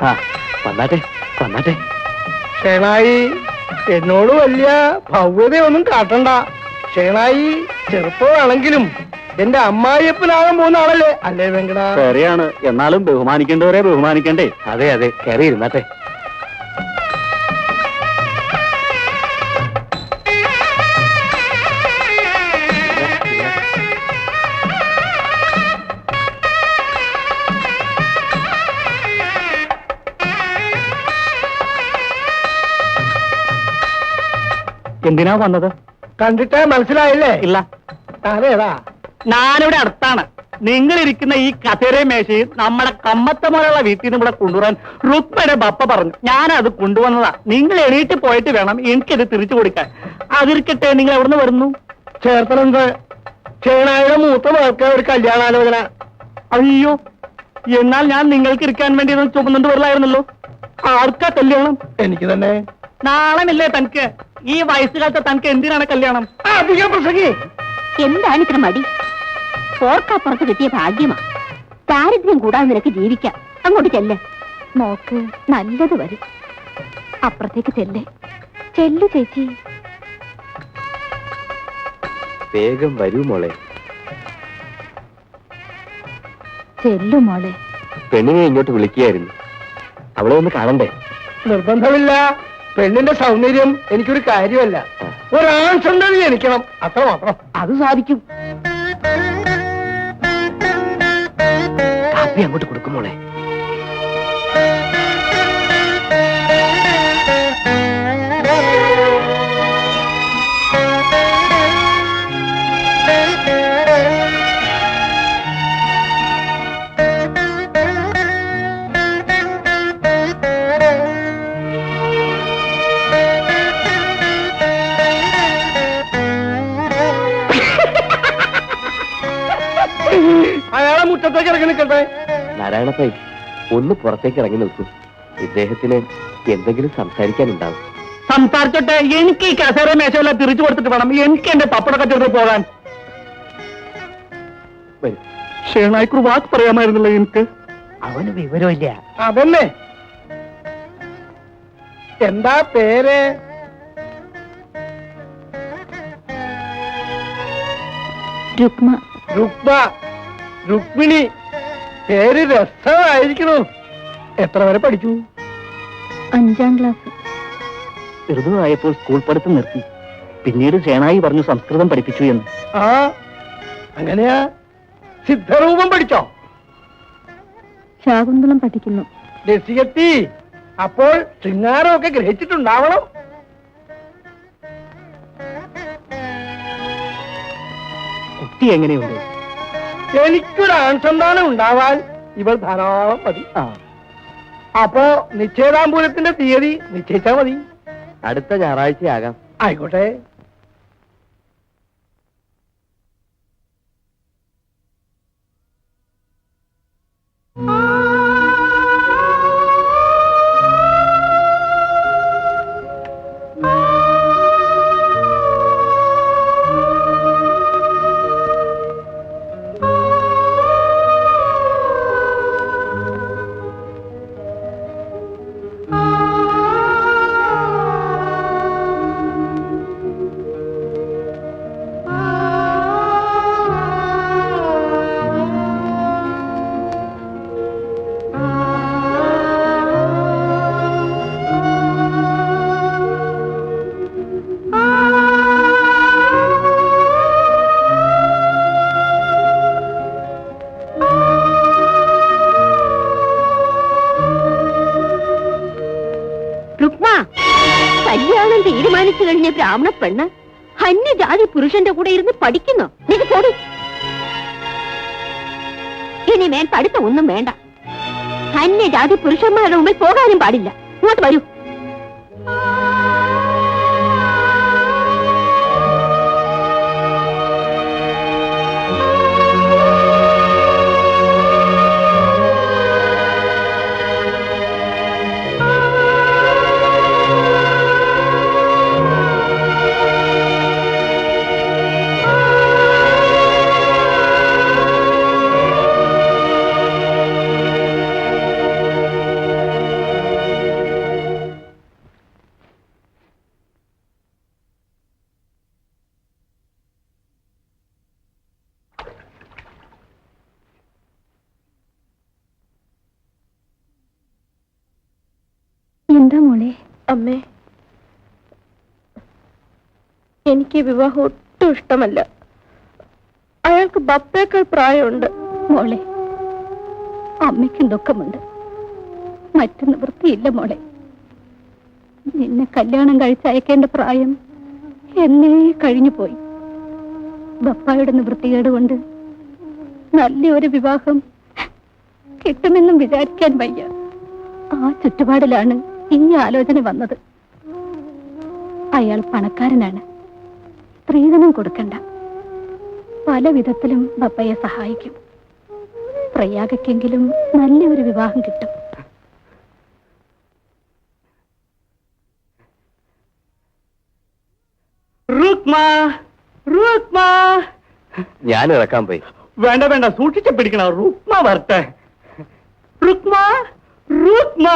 ആ വന്നാട്ടെ വന്നാട്ടെ. ഷേണായി, എന്നോട് വലിയ ഭവ്യതയൊന്നും കാട്ടണ്ട. ഷേണായി ചെറുപ്പമാണെങ്കിലും എന്റെ അമ്മായിയപ്പനാകാൻ പോകുന്ന ആളല്ലേ? അല്ലേ വെങ്കട? ശരിയാണ്. എന്നാലും ബഹുമാനിക്കേണ്ടവരെ ബഹുമാനിക്കണ്ടേ? അതെ അതെ, കയറി ഇരുന്നാട്ടെ. എന്തിനാ വന്നത്? കണ്ടിട്ട് മനസ്സിലായില്ലേ? ഇല്ല. അതേതാ? ഞാനിവിടെ അടുത്താണ്. നിങ്ങൾ ഇരിക്കുന്ന ഈ കസേരയും മേശയും നമ്മുടെ കമ്മത്തമോളുള്ള വീട്ടിൽ നിന്ന് ഇവിടെ കൊണ്ടുവരാൻ രുക്മയുടെ ബപ്പ പറഞ്ഞു. ഞാനത് കൊണ്ടുവന്നതാ. നിങ്ങൾ എണീറ്റ് പോയിട്ട് വേണം എനിക്കിത് തിരിച്ചു കൊടുക്കാൻ. അതിരിക്കട്ടെ, നിങ്ങൾ എവിടുന്ന് വരുന്നു? ചേർത്തലെന്ത്? ചേണായുടെ മൂത്ത മകൾക്ക് ഒരു കല്യാണാലോചന. അയ്യോ, എന്നാൽ ഞാൻ നിങ്ങൾക്ക് ഇരിക്കാൻ വേണ്ടി ചുമന്നുകൊണ്ട് വരില്ലായിരുന്നല്ലോ. ആർക്കാ കല്യാണം? എനിക്ക് തന്നെ. നാളമില്ലേ തനിക്ക്? ഈ വയസ്സുകാലത്ത് തനിക്ക് എന്തിനാണ് കല്യാണം? അധികം പ്രസംഗി. എന്താണ് ഇത്ര മടി? ഓർക്കപ്പുറത്ത് കിട്ടിയ ഭാഗ്യമാ. ദാരിദ്ര്യം കൂടാതെ നിനക്ക് ജീവിക്കാം. അങ്ങോട്ട് ചെല്ല്. നോക്ക്, നല്ലത് വരും. അപ്പുറത്തേക്ക് ചെല്ലേ. ചെല്ലു ചേച്ചി. വേഗം വരൂ മോളെ. ചെല്ലു മോളെ. പെണ്ണിനെ ഇങ്ങോട്ട് വിളിക്കുകയായിരുന്നു. അവളെ ഒന്ന് കാണണ്ടേ? നിർബന്ധമില്ല. പെണ്ണിന്റെ സൗന്ദര്യം എനിക്കൊരു കാര്യമല്ല. ഒരാൺ സന്തതി ജനിക്കണം, അത്ര മാത്രം. അത് സാധിക്കും. കാപ്പി അങ്ങോട്ട് കൊടുക്കും മോളെ. അയാളെ മുറ്റത്തേക്ക് ഇറങ്ങി നിൽക്കട്ടെ. നാരായണപ്പൈ, ഒന്ന് പുറത്തേക്ക് ഇറങ്ങി നിൽക്കൂ. ഇദ്ദേഹത്തിന് എന്തെങ്കിലും സംസാരിക്കാനുണ്ടാവും. സംസാരിച്ചോട്ടെ. എനിക്ക് ഈ കസേര മേശമെല്ലാം തിരിച്ചു കൊടുത്തിട്ട് വേണം എനിക്ക് എന്റെ പപ്പട കച്ചവടത്തിൽ പോകാൻ. വരൂ. ഷേണായിക്കൊരു വാക്ക് പറയാമായിരുന്നല്ലോ എനിക്ക്. അവന് വിവരമില്ല. അതന്നെ. എന്താ പേര്? രുക്മ. രുക്മ. രുക്മിണി. പേര് രസമായിരിക്കണു. എത്ര വരെ പഠിച്ചു? 5-ാം ക്ലാസ്. ഋതുവായപ്പോൾ സ്കൂൾ പഠിത്തം നിർത്തി. പിന്നീട് സേനായി പറഞ്ഞു സംസ്കൃതം പഠിപ്പിച്ചു എന്ന്. ആ, അങ്ങനെയാ? സിദ്ധരൂപം പഠിച്ചോ? ശാകുന്തളം പഠിക്കുന്നു. രസികത്തി, അപ്പോൾ ശൃംഗാരമൊക്കെ ഗ്രഹിച്ചിട്ടുണ്ടാവണം. കുട്ടി എങ്ങനെയുണ്ട്? എനിക്കൊരു ആൺസന്താനം ഉണ്ടാവാൻ ഇവൾ ധാരാളം മതി. അപ്പോ നിശ്ചയദാമ്പൂലത്തിന്റെ തീയതി നിശ്ചയിച്ചാ മതി. അടുത്ത ഞായറാഴ്ചയാകാം. ആയിക്കോട്ടെ. കല്യാണം തീരുമാനിച്ചു കഴിഞ്ഞ ബ്രാഹ്മണ പെണ്ണ് അന്യജാതി പുരുഷന്റെ കൂടെ ഇരുന്ന് പഠിക്കുന്നു. നീ പോടി. ഇനിമേൽ പഠിത്തം ഒന്നും വേണ്ട. അന്യജാതി പുരുഷന്മാരുടെ മുമ്പിൽ പോകാനും പാടില്ല. ഇങ്ങോട്ട് വരൂ. എന്താ മോളെ? അമ്മേ, എനിക്ക് വിവാഹം ഒട്ടും ഇഷ്ടമല്ല. അയാൾക്ക് ബപ്പേക്കാൾ പ്രായമുണ്ട്. മോളെ, അമ്മയ്ക്കും ദുഃഖമുണ്ട്. മറ്റു നിവൃത്തിയില്ല മോളെ. നിന്നെ കല്യാണം കഴിച്ചയക്കേണ്ട പ്രായം എന്നേ കഴിഞ്ഞു പോയി. ബപ്പായുടെ നിവൃത്തികേട് കൊണ്ട് നല്ലൊരു വിവാഹം കിട്ടുമെന്നും വിചാരിക്കാൻ വയ്യ. ആ ചുറ്റുപാടിലാണ് ഈ ആലോചന വന്നത്. അയാൾ പണക്കാരനാണ്. സ്ത്രീധനം കൊടുക്കണ്ട. പല വിധത്തിലും ബപ്പയെ സഹായിക്കും. പ്രയാഗക്കെങ്കിലും നല്ലൊരു വിവാഹം കിട്ടും. ഞാൻ ഇറക്കാൻ പോയി. വേണ്ട വേണ്ട, സൂക്ഷിച്ച് പിടിക്കണം. റുക്മ വരട്ടെ. റുക്മ, റുക്മ.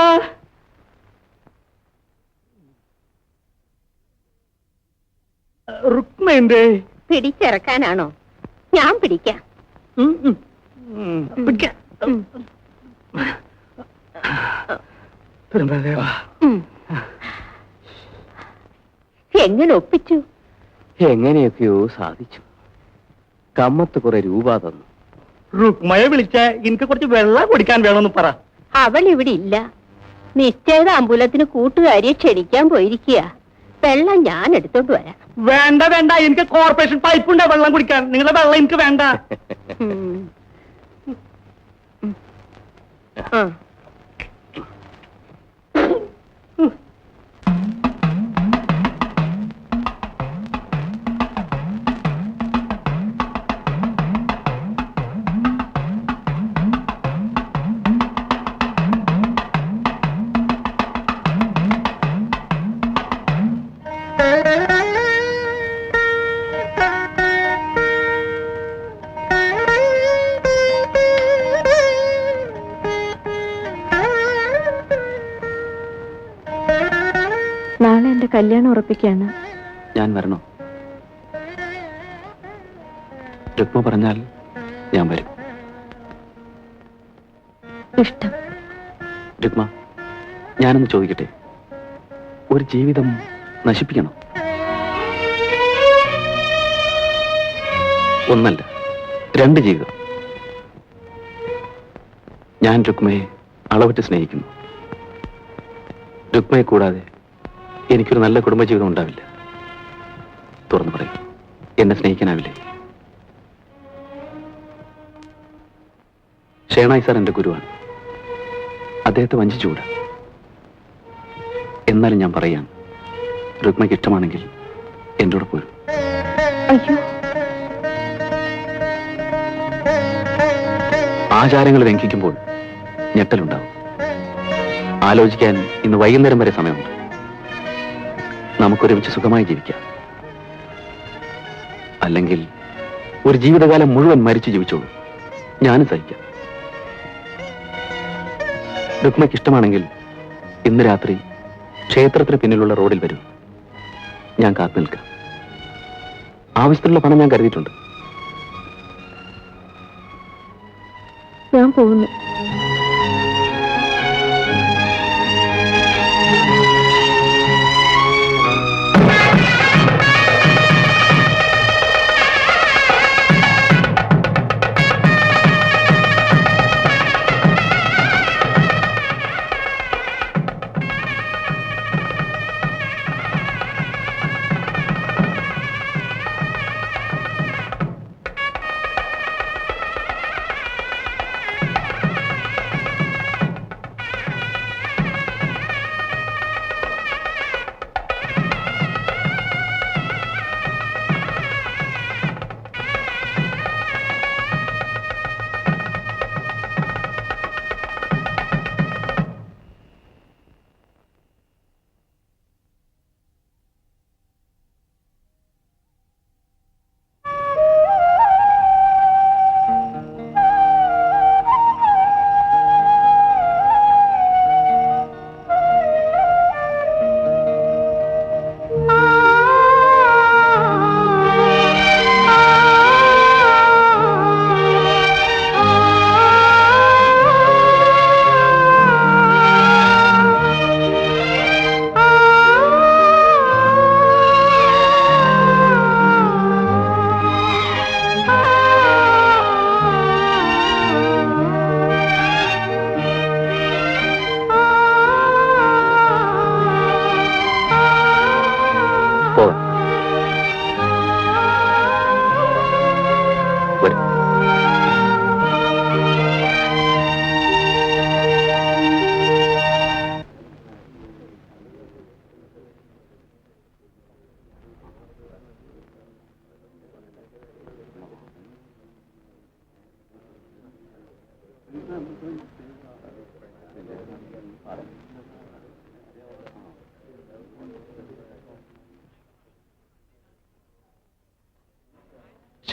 റുക്മ എന്തേ? പിടിച്ചിറക്കാനാണോ? ഞാൻ പിടിക്കാം. പിടിക്കാം. എങ്ങനെ ഒപ്പിച്ചു? എങ്ങനെയൊക്കെയോ സാധിച്ചു. കമ്മത്ത് കുറെ രൂപ തന്നു. റുക്മയെ വിളിച്ച എനിക്ക് കുറച്ച് വെള്ളം കുടിക്കാൻ വേണമെന്ന് പറ. അവൾ ഇവിടെ ഇല്ല. നിശ്ചയിത അമ്പലത്തിന് കൂട്ടുകാരിയെ ക്ഷണിക്കാൻ പോയിരിക്കുക. വെള്ളം ഞാൻ എടുത്തോണ്ട് വരാം. വേണ്ട വേണ്ട, എനിക്ക് കോർപ്പറേഷൻ പൈപ്പുണ്ട് വെള്ളം കുടിക്കാൻ. നിങ്ങളുടെ വെള്ളം എനിക്ക് വേണ്ട. നാളെ എന്റെ കല്യാണം ഉറപ്പിക്കാണ്. ഞാൻ വരണോ? രുക്മ പറഞ്ഞാൽ ഞാൻ വരും. ഇഷ്ടം. രുക്മ, ഞാനൊന്ന് ചോദിക്കട്ടെ, ഒരു ജീവിതം നശിപ്പിക്കണം? ഒന്നല്ല, 2 ജീവിതം. ഞാൻ രുക്മയെ അളവറ്റ് സ്നേഹിക്കുന്നു. രുക്മയെ കൂടാതെ എനിക്കൊരു നല്ല കുടുംബജീവിതം ഉണ്ടാവില്ല. തുറന്നു പറയും, എന്നെ സ്നേഹിക്കാനാവില്ലേ? ഷേണായി സാർ എന്റെ ഗുരുവാണ്. അദ്ദേഹത്തെ വഞ്ചിച്ചുകൂടാ. എന്നാലും ഞാൻ പറയാം, രുക്മയ്ക്ക് ഇഷ്ടമാണെങ്കിൽ എൻ്റെ കൂടെ പോരും. അയ്യോ, ആചാരങ്ങൾ ലംഘിക്കുമ്പോൾ ഞെട്ടലുണ്ടാവും. ആലോചിക്കാൻ ഇന്ന് വൈകുന്നേരം വരെ സമയമുണ്ട്. നമുക്കൊരുമിച്ച് സുഖമായി ജീവിക്കാം. അല്ലെങ്കിൽ ഒരു ജീവിതകാലം മുഴുവൻ മരിച്ചു ജീവിച്ചോളൂ. ഞാനും സഹിക്കാം. രുക്മയ്ക്ക് ഇഷ്ടമാണെങ്കിൽ ഇന്ന് രാത്രി ക്ഷേത്രത്തിന് പിന്നിലുള്ള റോഡിൽ വരൂ. ഞാൻ കാത്തു നിൽക്കാം. ആവശ്യത്തിനുള്ള പണം ഞാൻ കരുതിയിട്ടുണ്ട്. ഞാൻ പോകുന്നു.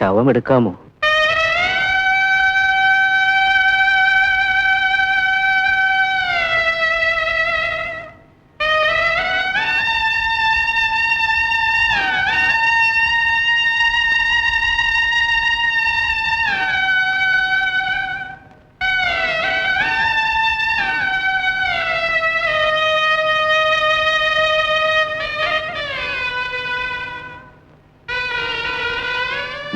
ശവമെടുക്കാമോ?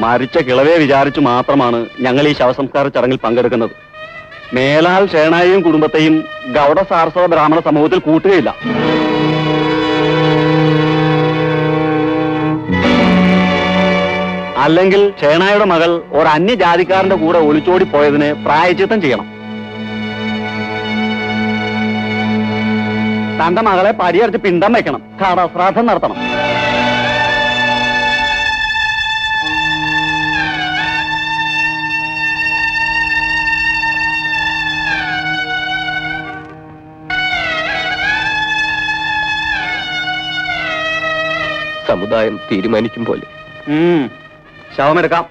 മരിച്ച കിളവെ വിചാരിച്ചു മാത്രമാണ് ഞങ്ങൾ ഈ ശവസംസ്കാര ചടങ്ങിൽ പങ്കെടുക്കുന്നത്. മേലാൽ ഷേണായെയും കുടുംബത്തെയും ഗൗഡ സാരസ്വത ബ്രാഹ്മണ സമൂഹത്തിൽ കൂട്ടുകയില്ല. അല്ലെങ്കിൽ ഷേണായുടെ മകൾ ഒരു അന്യജാതിക്കാരന്റെ കൂടെ ഒളിച്ചോടി പോയതിന് പ്രായശ്ചിത്തം ചെയ്യണം. തന്റെ മകളെ പരിഹരിച്ച് പിണ്ടം വെക്കണം, കടശ്രാദ്ധം നടത്തണം. സമുദായം തീരുമാനിക്കും പോലെ. ശവമെടുക്കാം.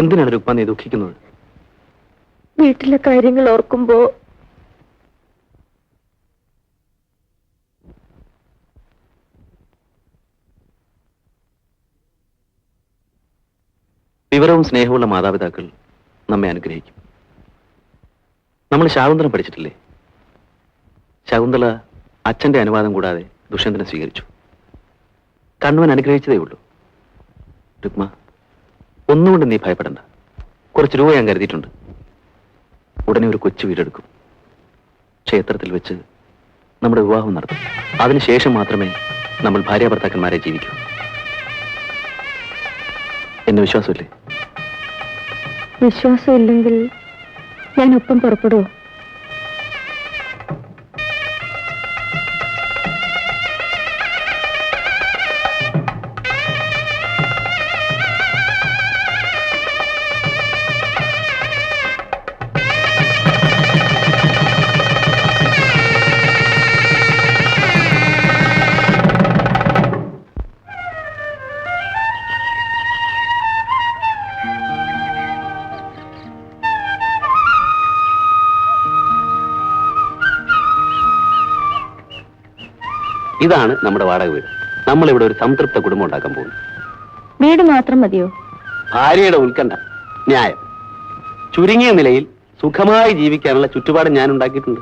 എന്തിനാണ് രുക്മ നീ ദുഃഖിക്കുന്നത്? വീട്ടിലെ കാര്യങ്ങൾ ഓർക്കുമ്പോ വിവരവും സ്നേഹമുള്ള മാതാപിതാക്കൾ നമ്മെ അനുഗ്രഹിക്കും. നമ്മൾ ശാകുന്തളം പഠിച്ചിട്ടില്ലേ? ശകുന്തള അച്ഛന്റെ അനുവാദം കൂടാതെ ദുഷ്യന്തനെ സ്വീകരിച്ചു. കണ്വൻ അനുഗ്രഹിച്ചതേ ഉള്ളൂ. രുക്മ, ഒന്നുകൊണ്ട് നീ ഭയപ്പെടണ്ട. കുറച്ച് രൂപ ഞാൻ കരുതിയിട്ടുണ്ട്. ഉടനെ ഒരു കൊച്ചു വീടെടുക്കും. ക്ഷേത്രത്തിൽ വെച്ച് നമ്മുടെ വിവാഹം നടത്തും. അതിനുശേഷം മാത്രമേ നമ്മൾ ഭാര്യാഭർത്താക്കന്മാരെ ജീവിക്കൂ. എന്നെ വിശ്വാസമില്ലേ? വിശ്വാസമില്ലെങ്കിൽ ഞാൻ ഒപ്പം പുറപ്പെടുവോ? ഇതാണ് നമ്മുടെ വാടക വീട്. നമ്മളിവിടെ ഒരു സംതൃപ്ത കുടുംബം ഉണ്ടാക്കാൻ പോകുന്നു. വീട് മാത്രം മതിയോ? ഭാര്യയുടെ ഉത്കണ്ഠ ന്യായം. ചുരുങ്ങിയ നിലയിൽ സുഖമായി ജീവിക്കാനുള്ള ചുറ്റുപാട് ഞാൻ ഉണ്ടാക്കിയിട്ടുണ്ട്.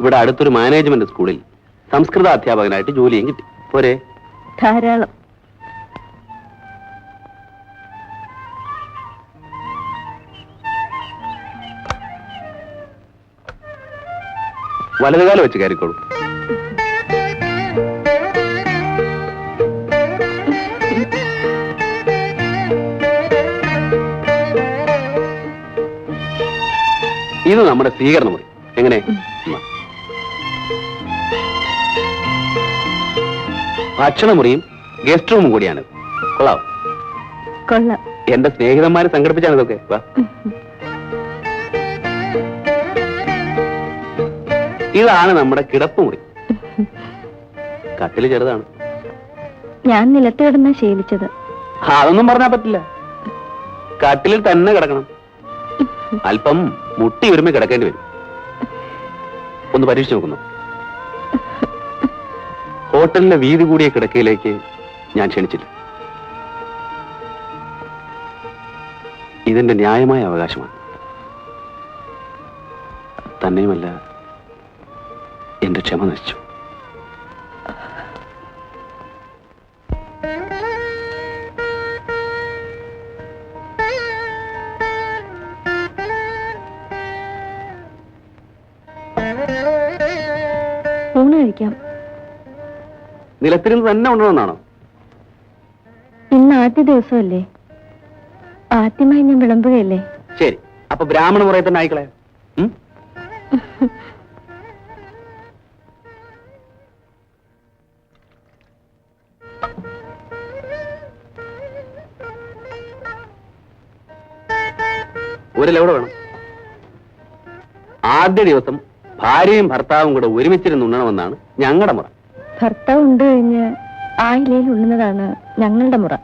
ഇവിടെ അടുത്തൊരു മാനേജ്മെന്റ് സ്കൂളിൽ സംസ്കൃത അധ്യാപകനായിട്ട് ജോലിയും കിട്ടി. പോരെ? ധാരാളം. വലതുകാലം വെച്ച് കയറിക്കോളൂ. ഇത് നമ്മുടെ സ്വീകരണ മുറി. എങ്ങനെ? ഭക്ഷണമുറിയും ഗസ്റ്റ് റൂമും കൂടിയാണ്. കൊള്ളാം. കൊള്ളാം. എന്റെ സ്നേഹിതന്മാരെ സംഘടിപ്പിച്ചാണ് ഇതൊക്കെ. വാ. ഇതാണ് നമ്മുടെ കിടപ്പുമുറി. കട്ടില് ചെറുതാണ്. ഞാൻ നിലത്ത് കിടന്നാ ശീലിച്ചത്. അതൊന്നും പറഞ്ഞാ പറ്റില്ല. കട്ടിലിൽ തന്നെ കിടക്കണം. അല്പം മുട്ടി ഒരുമി കിടക്കേണ്ടി വരും. ഒന്ന് പരീക്ഷിച്ച് നോക്കുന്നു. ഹോട്ടലിലെ വീതി കൂടിയ കിടക്കയിലേക്ക് ഞാൻ ക്ഷണിച്ചില്ല. ഇതെന്റെ ന്യായമായ അവകാശമാണ്. തന്നെയുമല്ല, എന്റെ ക്ഷമ നശിച്ചു. ഊണ് കഴിക്കാം. നിലത്തിരുന്ന് തന്നെ ഉണ്ടണമെന്നാണോ? ഇന്ന് ആദ്യ ദിവസമല്ലേ? ആദ്യമായി ഞാൻ വിളമ്പുകയല്ലേ? ശരി, അപ്പൊ ബ്രാഹ്മണ മുറയിൽ തന്നെ ആയിക്കളെ. ഒരു ലൗഡ വേണം. ആദ്യ ദിവസം ഭാര്യയും ഭർത്താവും കൂടെ ഒരുമിച്ചിരുന്ന് ഉണ്ണണമെന്നാണ് ഞങ്ങളുടെ മുറ. ഭർത്താവ് ഉണ്ട് കഴിഞ്ഞ് ആ ഇലയിൽ ഉണ്ണുന്നതാണ് ഞങ്ങളുടെ മുറ.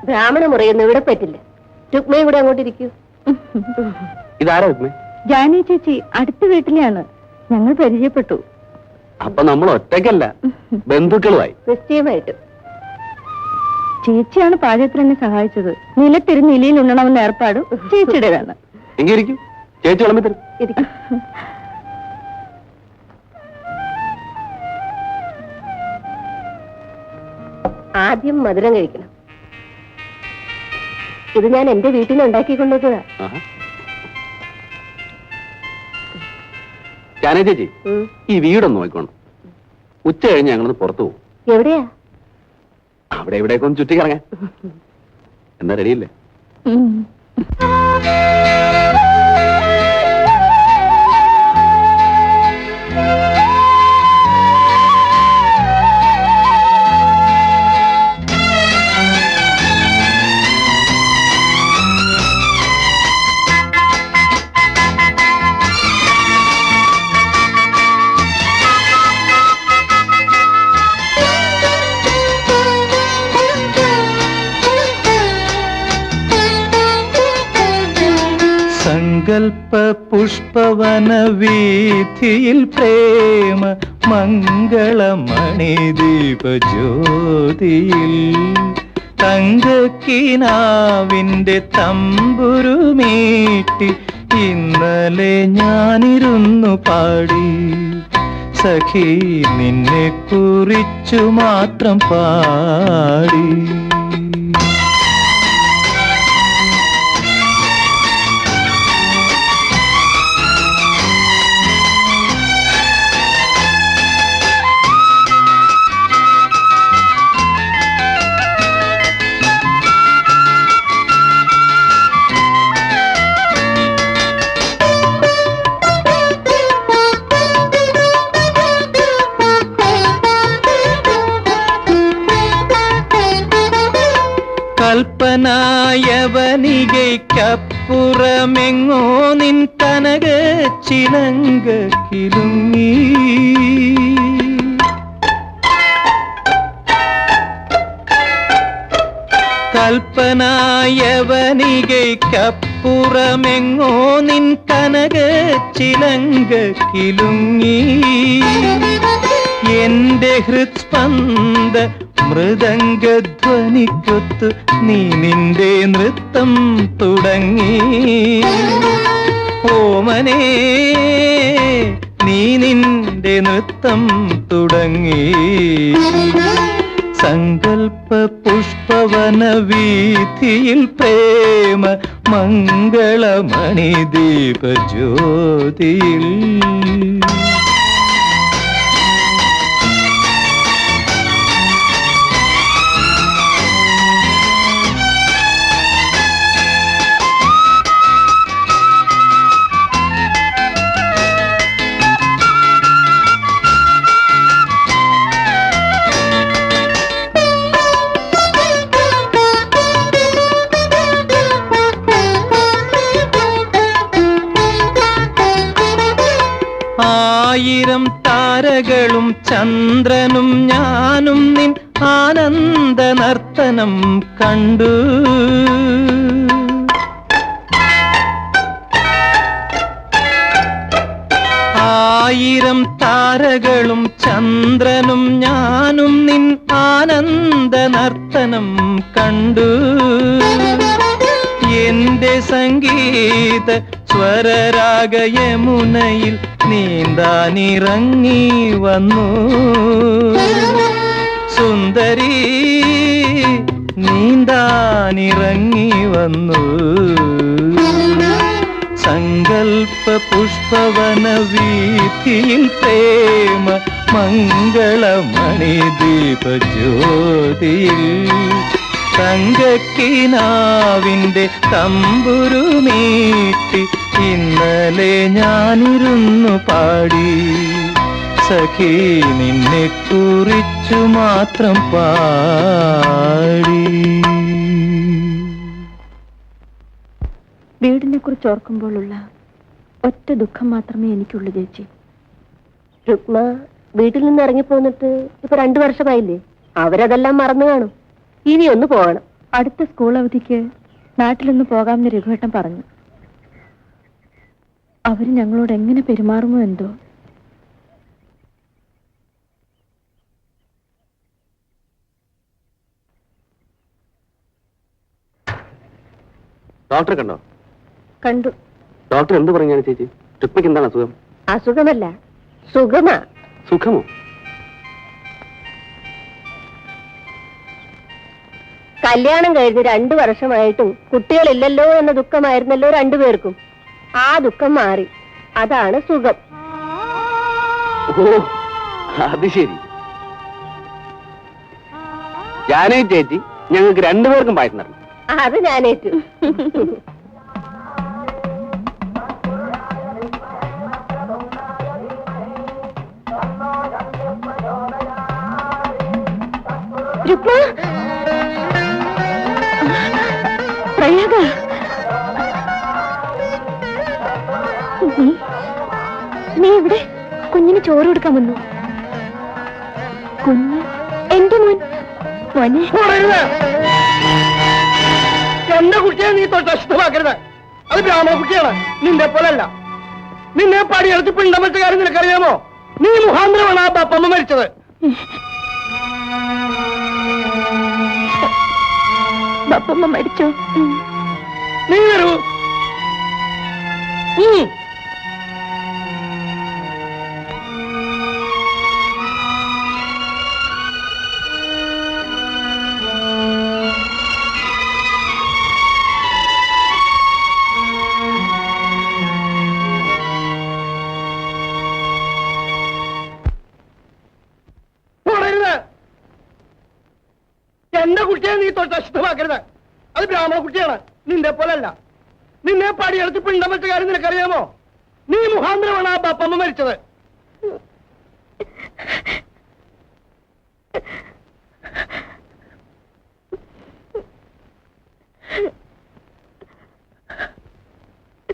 ബ്രാഹ്മണ മുറിയൊന്നും ഇവിടെ പറ്റില്ല. രുക്മയും കൂടെ അങ്ങോട്ടിരിക്കൂ. ഇതാരാ ഉമ്മേ? ജാനി ചേച്ചി അടുത്ത വീട്ടിലെയാണ്. ഞങ്ങൾ പരിചയപ്പെട്ടു. അപ്പൊ നമ്മൾ ഒറ്റയ്ക്കല്ല, ബന്ധുക്കളുമായി. നിശ്ചയമായിട്ട് ചേച്ചിയാണ് പാചകത്തിൽ എന്നെ സഹായിച്ചത്. നിലത്തിരുന്ന് ഇലയിൽ ഉണ്ണണമെന്ന ഏർപ്പാട് ചേച്ചിയുടേതാണ്. എങ്കിൽ ഇരിക്കും, ചേച്ചി വിളമ്പി തരും. ഇരിക്കും. ആദ്യം മധുരം കഴിക്കണം. ഇത് ഞാൻ എന്റെ വീട്ടിൽ നിന്ന് ഉണ്ടാക്കിക്കൊണ്ടുവന്നതാ. ആഹാ. ജാനകി ചേച്ചി, ഈ വീടൊന്ന് നോക്കിക്കോണം. ഉച്ച കഴിഞ്ഞ് ഞങ്ങളൊന്ന് പുറത്തു പോകും. എവിടെയാ? അവിടെ ഇവിടേക്ക് ഒന്ന് ചുറ്റിക്കിറങ്ങാൻ. എന്നാ റെഡിയല്ലേ? സങ്കൽപ്പ പുഷ്പവന വീഥിയിൽ പ്രേമ മംഗളമണിദീപ ജ്യോതിയിൽ തങ്കക്കിനാവിന്റെ തമ്പുരുമീട്ടി ഇന്നലെ ഞാനിരുന്നു പാടി. സഖി നിന്നെ കുറിച്ചു മാത്രം പാടി. കൽപ്പനായവനികയ്ക്കപ്പുറമെങ്ങോ നിൻ കനക ചിലങ്ക കിലുങ്ങി. കൽപ്പനായവനികയ്ക്കപ്പുറമെങ്ങോ നിൻ കനക ചിലങ്ക കിലുങ്ങി. എന്റെ ഹൃത്സ്പന്ദ മൃദംഗധ്വനിക്കൊത്തു നീ നിന്റെ നൃത്തം തുടങ്ങി. ഓമനേ നീ നിന്റെ നൃത്തം തുടങ്ങി. സങ്കൽപ്പ പുഷ്പവന വീഥിയിൽ പ്രേമ മംഗളമണിദീപ ജ്യോതിയിൽ ആയിരം താരകളും ചന്ദ്രനും ഞാനും നിൻ ആനന്ദ നർത്തനം കണ്ടു. ആയിരം താരകളും ചന്ദ്രനും ഞാനും നിൻ ആനന്ദ നർത്തനം കണ്ടു. എന്റെ സംഗീത സ്വരരാഗ യമുനയിൽ നീന്താനിറങ്ങി വന്നു. സുന്ദരി നീന്താനിറങ്ങി വന്നു. സങ്കൽപ്പ പുഷ്പവന വീഥിയിൽ പ്രേമ മംഗളമണിദീപ ജ്യോതിയിൽ തങ്കക്കിനാവിന്റെ തമ്പുരുമീട്ടി ഇന്നലെ ഞാനിരുന്നു പാടി. സഖി നിന്നെ കുറിച്ചു മാത്രം പാടി. വീടിനെ കുറിച്ച് ഓർക്കുമ്പോഴുള്ള ഒറ്റ ദുഃഖം മാത്രമേ എനിക്കുള്ളൂ ചേച്ചി. രുക്മ വീട്ടിൽ നിന്ന് ഇറങ്ങിപ്പോന്നിട്ട് ഇപ്പൊ 2 വർഷമായില്ലേ? അവരതെല്ലാം മറന്നു കാണും. ഇനി ഒന്ന് പോകണം. അടുത്ത സ്കൂൾ അവധിക്ക് നാട്ടിലൊന്ന് പോകാമെന്ന് രഘുവേട്ടൻ പറഞ്ഞു. അവര് ഞങ്ങളോട് എങ്ങനെ പെരുമാറുമോ എന്തോ. ഡോക്ടറെ കണ്ടോ? കണ്ടു. ഡോക്ടർ എന്ത് പറഞ്ഞാണ് ചേച്ചി? രുക്മിക്ക് എന്താണ് അസുഖം? അസുഖമല്ല, സുഖമാ. സുഖമോ? കല്യാണം കഴിഞ്ഞ് 2 വർഷമായിട്ടും കുട്ടികളില്ലല്ലോ എന്ന ദുഃഖമായിരുന്നല്ലോ 2 പേർക്കും. ആ ദുഃഖം മാറി. അതാണ് സുഖം. ഓ, അത് ശരി. ജാനകി ചേച്ചി ഞങ്ങൾക്ക് 2 പേർക്കും പായസം തരണം. അത് ഞാനേറ്റു. രുക്മ, പ്രയാഗ, നീ ഇവിടെ? കുഞ്ഞിന് ചോറ് കൊടുക്കാൻ വന്നു. കുഞ്ഞ് എന്റെ മോൻ. മോനെ, എന്റെ കുട്ടിയെ നീ തൊട്ട് അശുദ്ധമാക്കരുത്. അത് ബ്രാഹ്മണ കുട്ടിയാണ്, നിന്റെ പോലല്ല. നിന്നെ പടിയെടുത്ത് പിണ്ടം വെച്ച കാര്യം നിനക്കറിയാമോ? നീ മുഖാന്തരമാണ് ആ ബപ്പമ്മ മരിച്ചത്. ബപ്പമ്മ മരിച്ചോ? നീ വരൂ. എന്റെ കുട്ടിയെ നീ തൊട്ട് അശുദ്ധമാക്കരുത്. അത് ബ്രാഹ്മണ കുട്ടിയാണ്, നിന്റെ പോലല്ല. നിന്നെ പടിയെടുത്ത് പിണ്ടം വെച്ച കാര്യം നിനക്കറിയാമോ? നീ മുഖാന്തരമാണ് ആ ബപ്പമ്മ മരിച്ചത്.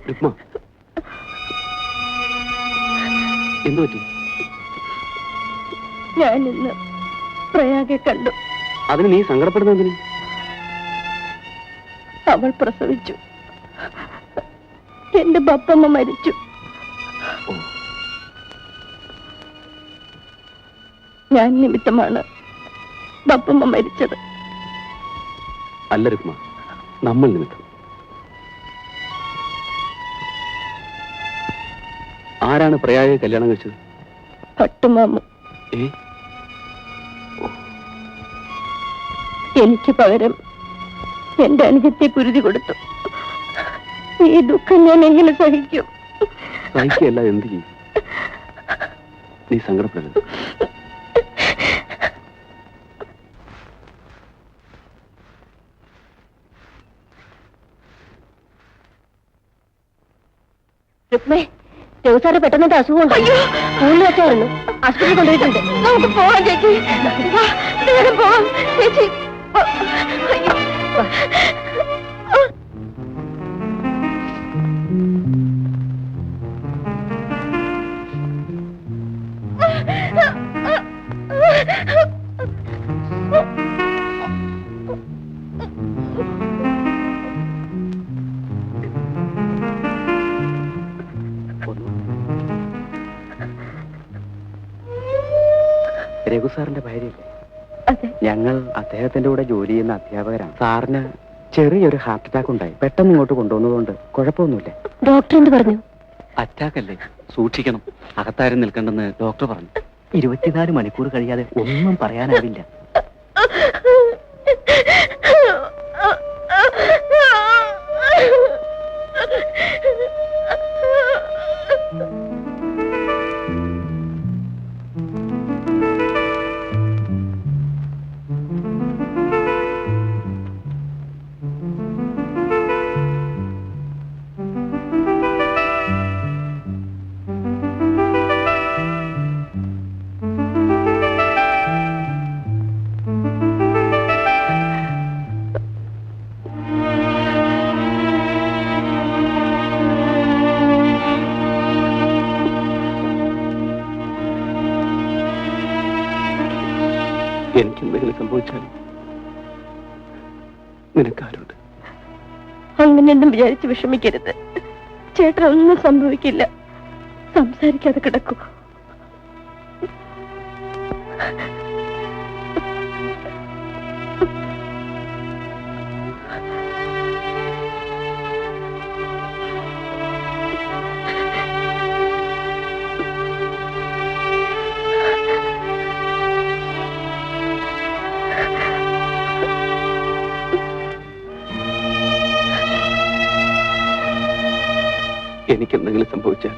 രുക്മ, എന്തു പറ്റി? ഞാൻ ഇന്ന് പ്രയാഗെ കണ്ടു. അതിന് നീ സങ്കടപ്പെടുന്നതിന്? അവൾ പ്രസവിച്ചു. എന്റെ ബപ്പമ്മ മരിച്ചു. ഞാൻ നിമിത്തമാണ് ബപ്പമ്മ മരിച്ചത്. അല്ല രുക്മ, നമ്മൾ നിമിത്തം. ആരാണ് പ്രയാഗയെ കല്യാണം കഴിച്ചത്? പട്ടുമാമ. ഏ, എനിക്ക് പകരം എന്റെ അനുജത്തെ കുരുതി കൊടുത്തു. ഈ ദുഃഖം ഞാൻ എങ്ങനെ സഹിക്കും? സഹിക്കല്ല, എന്ത് ചെയ്യും? നീ സങ്കടപ്പെടരുത്. രുക്മേ, രഘുസാറ് പെട്ടെന്നിട്ട് അസുഖമുണ്ടോ? സ്കൂളിൽ വെച്ചായിരുന്നു. ആശുപത്രി കൊണ്ടുപോയിട്ടുണ്ട്. നമുക്ക് പോവാം ചേച്ചി. വേഗം പോവാം ചേച്ചി. രഘുസാറിന്റെ ഭാര്യയല്ലേ? അതെ. ഞങ്ങൾ അദ്ദേഹത്തിന്റെ കൂടെ ജോലി ചെയ്യുന്ന അധ്യാപകരാണ്. സാറിന് ചെറിയൊരു ഹാർട്ട് അറ്റാക്ക് ഉണ്ടായി. പെട്ടെന്ന് ഇങ്ങോട്ട് കൊണ്ടുവന്നതുകൊണ്ട് കുഴപ്പമൊന്നുമില്ല. ഡോക്ടർ എന്ത് പറഞ്ഞു? അറ്റാക്ക് അല്ലേ, സൂക്ഷിക്കണം. അകത്താരും നിൽക്കണ്ടെന്ന് ഡോക്ടർ പറഞ്ഞു. 24 മണിക്കൂർ കഴിയാതെ ഒന്നും പറയാനാവില്ല. എന്തെങ്കിലും സംഭവിച്ചാൽ നിനക്കാരുണ്ട്? അങ്ങനെയൊന്നും വിചാരിച്ച് വിഷമിക്കരുത്. ചേട്ടൻ ഒന്നും സംഭവിക്കില്ല. സംസാരിക്കാതെ കിടക്കൂ. എനിക്കെന്തെങ്കിലും സംഭവിച്ചാൽ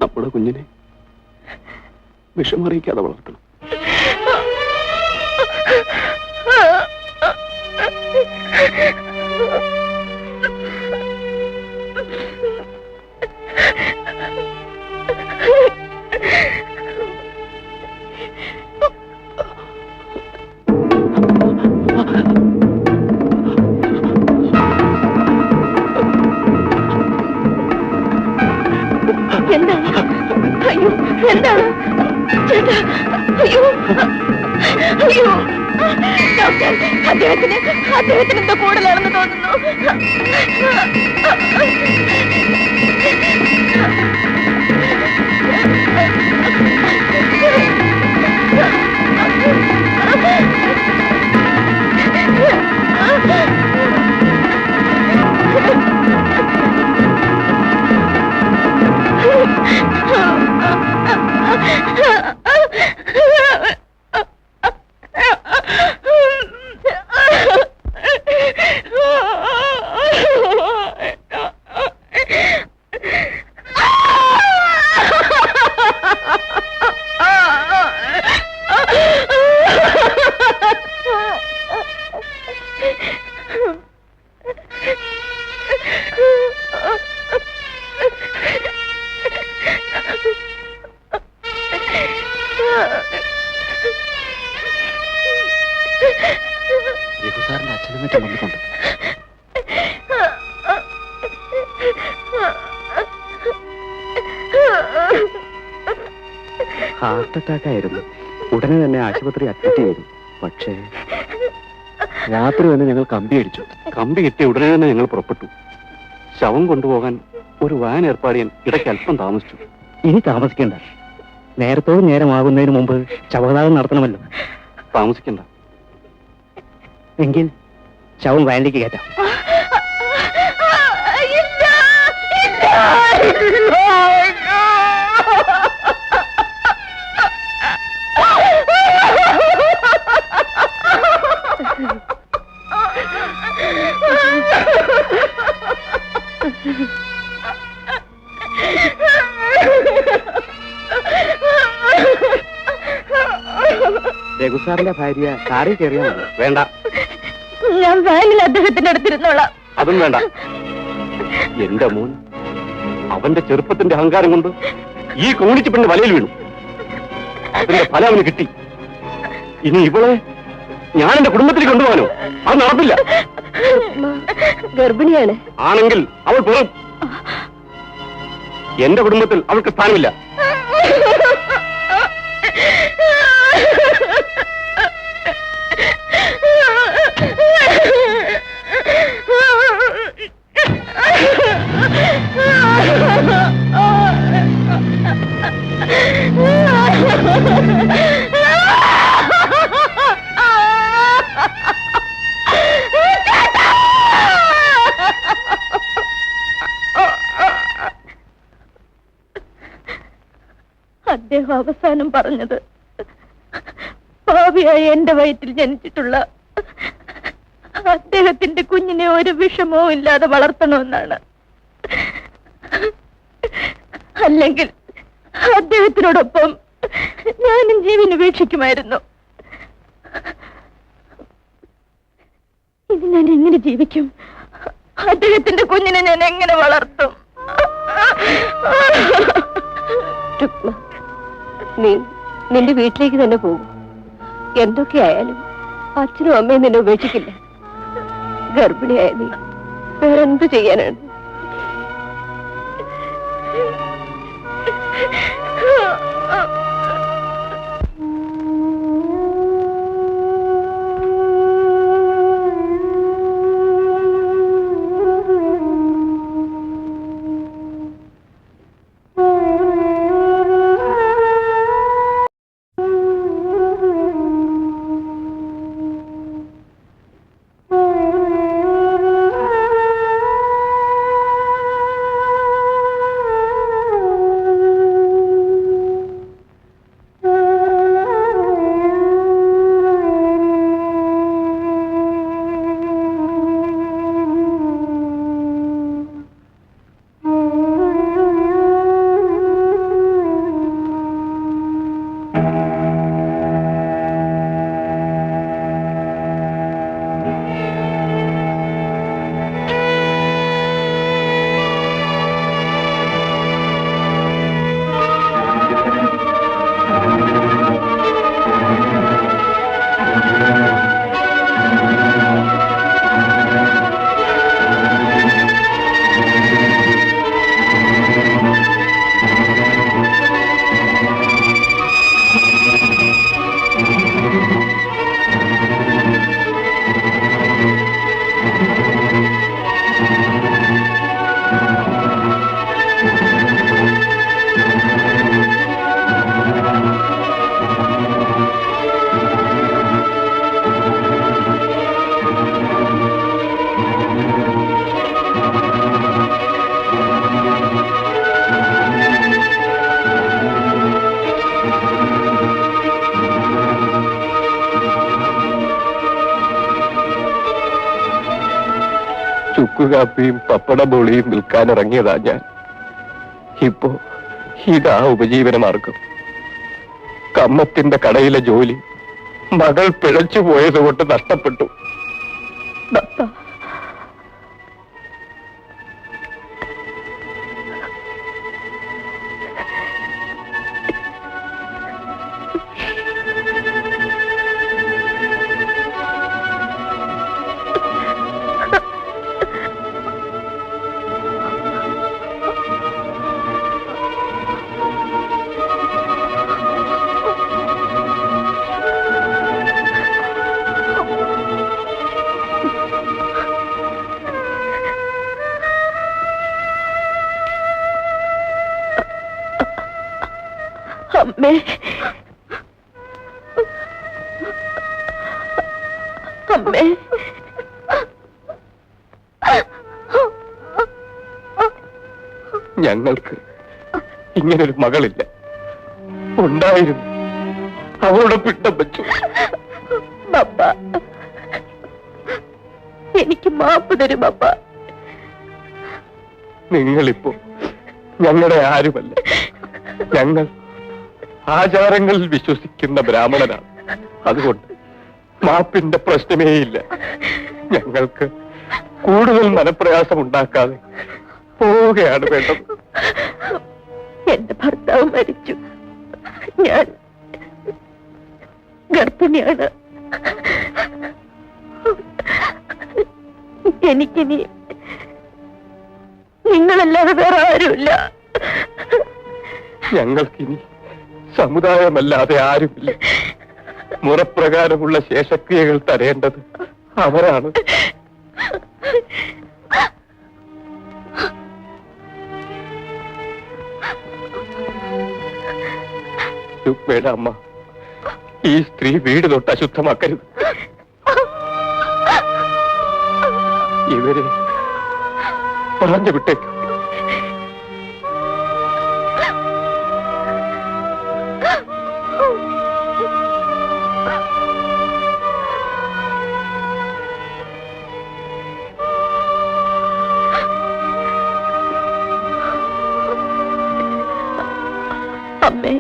നമ്മുടെ കുഞ്ഞിനെ വിഷമറിയിക്കാതെ വളർത്തണം. എന്താണ്? അയ്യോ, എന്താണ് ചേട്ടാ? അയ്യോ, അയ്യോ, ഡോക്ടർ, അദ്ദേഹത്തിന് എന്തോ കൂടുതലാണെന്ന് തോന്നുന്നു. രഘുസാറിന്റെ അച്ഛനും മറ്റും വന്നിട്ടുണ്ട്. ഹാർട്ട് അറ്റാക്ക് ആയിരുന്നു. ഉടനെ തന്നെ ആശുപത്രി അഡ്മിറ്റ് ചെയ്തു. പക്ഷേ രാത്രി തന്നെ ഞങ്ങൾ കമ്പി അടിച്ചു. കമ്പി കിട്ടിയ ഉടനെ തന്നെ ഞങ്ങൾ പുറപ്പെട്ടു. ശവം കൊണ്ടുപോകാൻ ഒരു വാൻ ഏർപ്പാട് ചെയ്യാൻ ഇടയ്ക്ക് അല്പം താമസിച്ചു. ഇനി താമസിക്കണ്ട. നേരത്തോട് നേരമാകുന്നതിന് മുമ്പ് ശവദാനം നടത്തണമല്ലോ. താമസിക്കണ്ട. എങ്കിൽ ശവം വാനിലേക്ക് കയറ്റാം. രഘുസാറിന്റെ ഭാര്യ കാറിൽ കയറിയാൽ മതി. വേണ്ട, ഞാൻ വാനിൽ അദ്ദേഹത്തിന്റെ അടുത്തിരുന്നോളാം. അതും വേണ്ട. എന്റെ മോൻ അവന്റെ ചെറുപ്പത്തിന്റെ അഹങ്കാരം കൊണ്ട് ഈ കോണിച്ച് പെണ്ണ് വലയിൽ വീണു. അതിന്റെ ഫലം അവന് കിട്ടി. ഇനി ഇവളെ ഞാൻ എന്റെ കുടുംബത്തിൽ കൊണ്ടുപോകാനോ? അത് നടപ്പില്ല. ഗർഭിണിയാണ്. ആണെങ്കിൽ അവൾ പുറം. എന്റെ കുടുംബത്തിൽ അവൾക്ക് സ്ഥാനമില്ല. അദ്ദേഹം അവസാനം പറഞ്ഞത് പാപിയായി എന്റെ വയറ്റിൽ ജനിച്ചിട്ടുള്ള അദ്ദേഹത്തിന്റെ കുഞ്ഞിനെ ഒരു വിഷമവും ഇല്ലാതെ വളർത്തണമെന്നാണ്. അല്ലെങ്കിൽ അദ്ദേഹത്തിനോടൊപ്പം ഞാനും ജീവൻ ഉപേക്ഷിക്കുമായിരുന്നു. ഇത് ഞാൻ എങ്ങനെ ജീവിക്കും? അദ്ദേഹത്തിന്റെ കുഞ്ഞിനെ ഞാൻ എങ്ങനെ വളർത്തും? നീ നിന്റെ വീട്ടിലേക്ക് തന്നെ പോകും. എന്തൊക്കെയായാലും അച്ഛനും അമ്മയും നിന്നെ ഉപേക്ഷിക്കില്ല. ഗർഭിണിയായ നീ വേറെന്ത് ചെയ്യാനാണ്? ചുക്കുകാപ്പിയും പപ്പടബോളിയും വിൽക്കാനിറങ്ങിയതാ ഞാൻ. ഇപ്പോ ഇതാ ഉപജീവനമാർഗം. കമ്മത്തിന്റെ കടയിലെ ജോലി മകൾ പിഴച്ചു പോയതുകൊണ്ട് നഷ്ടപ്പെട്ടു. അമ്മേ, അമ്മേ, ഞങ്ങൾക്ക് ഇങ്ങനൊരു മകളില്ല. ഉണ്ടായിരുന്നു, അവളുടെ പിണ്ടം വെച്ചു. പപ്പ, എനിക്ക് മാപ്പ് തരും പപ്പ. നിങ്ങളിപ്പോ ഞങ്ങളുടെ ആരുമല്ല. ഞങ്ങൾ ആചാരങ്ങളിൽ വിശ്വസിക്കുന്ന ബ്രാഹ്മണനാണ്. അതുകൊണ്ട് മാപ്പിന്റെ പ്രശ്നമേയില്ല. ഞങ്ങൾക്ക് കൂടുതൽ മനപ്രയാസം ഉണ്ടാക്കാതെ പോവുകയാണ് വേണ്ടത്. എന്റെ ഭർത്താവ് മരിച്ചു. ഞാൻ ഗർഭിണിയാണ്. എനിക്കിനി നിങ്ങളല്ലാതെ വേറെ ആരുമില്ല. ഞങ്ങൾക്കിനി സമുദായമല്ലാതെ ആരുമില്ല. മുറപ്രകാരമുള്ള ശേഷക്രിയകൾ തരേണ്ടത് അവരാണ്. രുക്മയുടെ അമ്മ, ഈ സ്ത്രീ വീട് തൊട്ട് അശുദ്ധമാക്കരുത്. ഇവരെ പറഞ്ഞു വിട്ടേക്കും. അമ്മേ,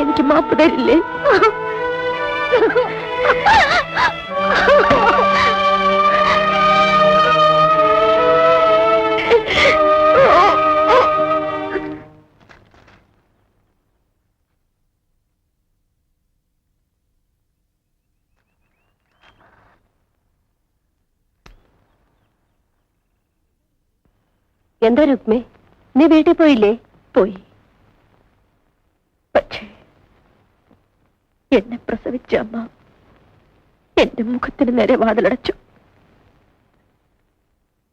എനിക്ക് മാപ്പ് തരില്ലേ? എന്താ രുക്മേ, നീ വീട്ടിൽ പോയില്ലേ? പോയി. പക്ഷേ എന്നെ പ്രസവിച്ച അമ്മ എന്റെ മുഖത്തിന് നേരെ വാതിലടച്ചു.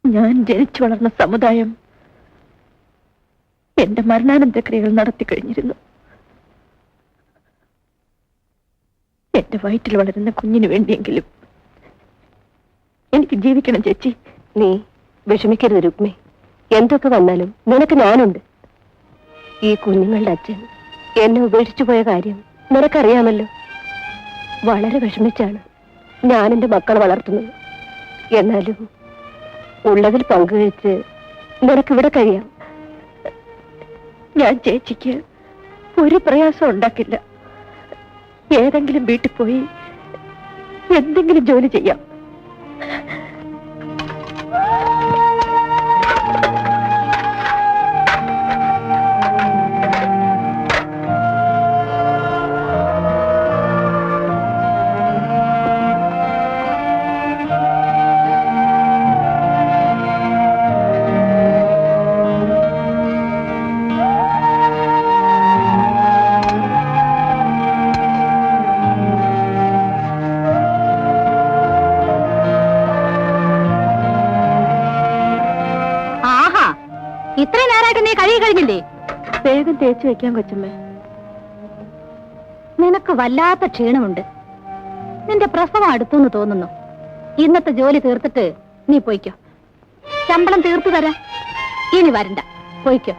ഞാൻ ജനിച്ചു വളർന്ന സമുദായം എന്റെ മരണാനന്തര ക്രിയകൾ നടത്തി കഴിഞ്ഞിരുന്നു. എന്റെ വയറ്റിൽ വളരുന്ന കുഞ്ഞിനു വേണ്ടിയെങ്കിലും എനിക്ക് ജീവിക്കണം ചേച്ചി. നീ വിഷമിക്കരുത് രുക്മേ. എന്തൊക്കെ വന്നാലും നിനക്ക് ഞാനുണ്ട്. ഈ കുഞ്ഞുങ്ങളുടെ അച്ഛൻ എന്നെ ഉപേക്ഷിച്ചു പോയ കാര്യം നിനക്കറിയാമല്ലോ. വളരെ വിഷമിച്ചാണ് ഞാൻ എന്റെ മക്കളെ വളർത്തുന്നത്. എന്നാലും ഉള്ളതിൽ പങ്കുവെച്ച് നിനക്കിവിടെ കഴിയാം. ഞാൻ ചേച്ചിക്ക് ഒരു പ്രയാസം ഉണ്ടാക്കില്ല. ഏതെങ്കിലും വീട്ടിൽ പോയി എന്തെങ്കിലും ജോലി ചെയ്യാം. ഇത്ര നേരമായിട്ട് നീ കഴിയ കഴിഞ്ഞില്ലേ? വേഗം തേച്ചു വെക്കാൻ കൊച്ചമ്മേ. നിനക്ക് വല്ലാത്ത ക്ഷീണമുണ്ട്. നിന്റെ പ്രസവം അടുത്തെന്ന് തോന്നുന്നു. ഇന്നത്തെ ജോലി തീർത്തിട്ട് നീ പോയിക്കോ. ശമ്പളം തീർത്തു തരാം. ഇനി വരണ്ട, പോയിക്കോ.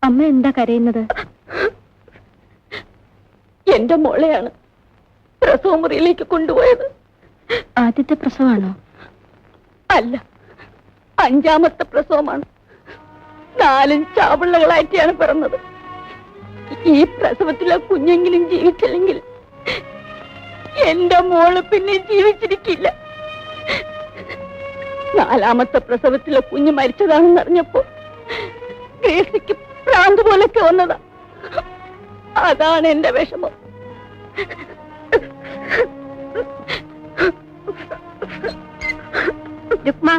അമ്മ എന്താ കരയുന്നത്? എന്റെ മോളെയാണ് പ്രസവ മുറിയിലേക്ക് കൊണ്ടുപോയത്. ആദ്യത്തെ പ്രസവമാണോ? അല്ല, 5ാമത്തെ പ്രസവമാണ്. 4 ചാപിള്ളകളായിട്ടാണ് പിറന്നത്. ഈ പ്രസവത്തിലെ കുഞ്ഞെങ്കിലും ജീവിച്ചില്ലെങ്കിൽ എന്റെ മോള് പിന്നെ ജീവിച്ചിരിക്കില്ല. 4ാമത്തെ പ്രസവത്തിലെ കുഞ്ഞ് മരിച്ചതാണെന്ന് അറിഞ്ഞപ്പോ ഗ്രേസിക്ക് ഭ്രാന്ത് പോലൊക്കെ വന്നതാ. അതാണ് എന്റെ വിഷമം. രുക്മ,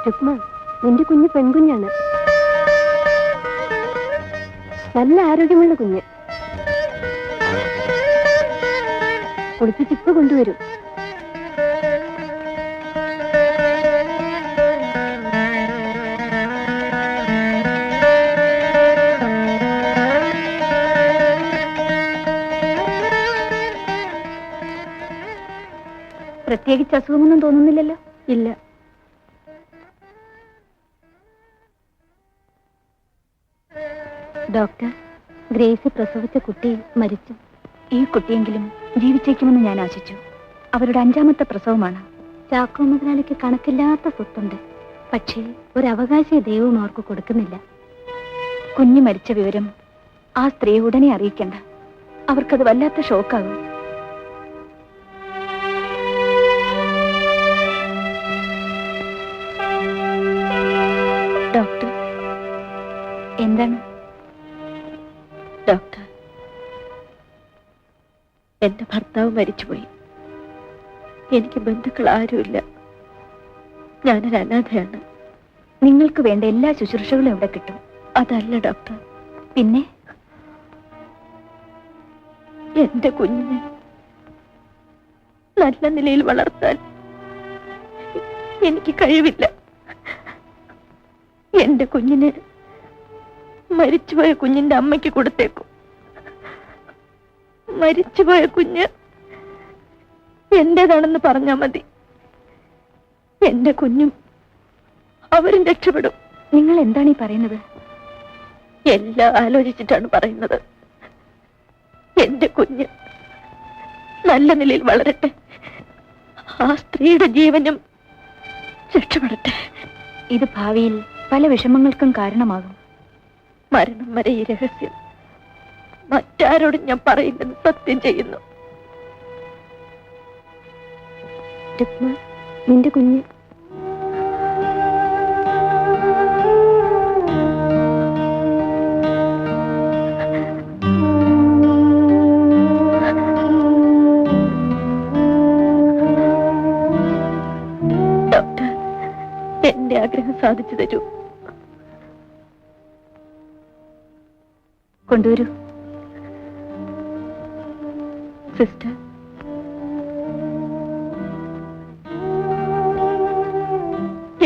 രുക്മ, നിന്റെ കുഞ്ഞ് പെൺകുഞ്ഞാണ്. നല്ല ആരോഗ്യമുള്ള കുഞ്ഞ്. കുളിപ്പിച്ച് ഇപ്പൊ കൊണ്ടുവരും. പ്രത്യേകിച്ച് അസുഖമൊന്നും തോന്നുന്നില്ലല്ലോ? ഇല്ല. ഡോക്ടർ, ഗ്രേസി പ്രസവിച്ച കുട്ടി മരിച്ചു. ഈ കുട്ടിയെങ്കിലും ജീവിച്ചേക്കുമെന്ന് ഞാൻ ആശിച്ചു. അവരുടെ 5ാമത്തെ പ്രസവമാണ്. ചാക്കോ മുതലാളിക്ക് കണക്കില്ലാത്ത സ്വത്തുണ്ട്. പക്ഷേ ഒരു അവകാശ ദൈവവും അവർക്ക് കൊടുക്കുന്നില്ല. കുഞ്ഞ് മരിച്ച വിവരം ആ സ്ത്രീ ഉടനെ അറിയിക്കണ്ട. അവർക്കത് വല്ലാത്ത ഷോക്കാകും. ഡോക്ടർ, എന്താണ്? ഡോക്ടർ, എന്റെ ഭർത്താവ് മരിച്ചുപോയി. എനിക്ക് ബന്ധുക്കൾ ആരുമില്ല. ഞാനൊരു അനാഥയാണ്. നിങ്ങൾക്ക് വേണ്ട എല്ലാ ശുശ്രൂഷകളും ഇവിടെ കിട്ടും. അതല്ല ഡോക്ടർ, പിന്നെ എന്റെ കുഞ്ഞിനെ നല്ല നിലയിൽ വളർത്താൻ എനിക്ക് കഴിവില്ല. എന്റെ കുഞ്ഞിനെ മരിച്ചുപോയ കുഞ്ഞിന്റെ അമ്മയ്ക്ക് കൊടുത്തേക്കും. മരിച്ചുപോയ കുഞ്ഞ് എന്റേതാണെന്ന് പറഞ്ഞാ മതി. എന്റെ കുഞ്ഞും അവരും രക്ഷപ്പെടും. നിങ്ങൾ എന്താണ് ഈ പറയുന്നത്? എല്ലാം ആലോചിച്ചിട്ടാണ് പറയുന്നത്. എന്റെ കുഞ്ഞ് നല്ല നിലയിൽ വളരട്ടെ. ആ സ്ത്രീയുടെ ജീവനും രക്ഷപ്പെടട്ടെ. ഇത് ഭാവിയിൽ പല വിഷമങ്ങൾക്കും കാരണമാകും. മരണം വരെ ഈ രഹസ്യം മറ്റാരോടും ഞാൻ പറയില്ലെന്ന് സത്യം ചെയ്യുന്നു. രുക്മ, നിന്റെ കുഞ്ഞ് ഡോക്ടർ, എന്റെ ആഗ്രഹം സാധിച്ചു തരൂ. കൊണ്ടുവരൂ. സിസ്റ്റർ,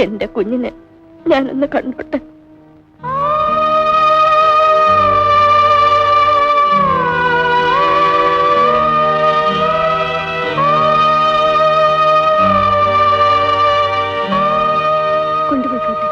എന്റെ കുഞ്ഞിനെ ഞാനൊന്ന് കണ്ടോട്ടെ. കൊണ്ടുപോയിക്കോട്ടെ.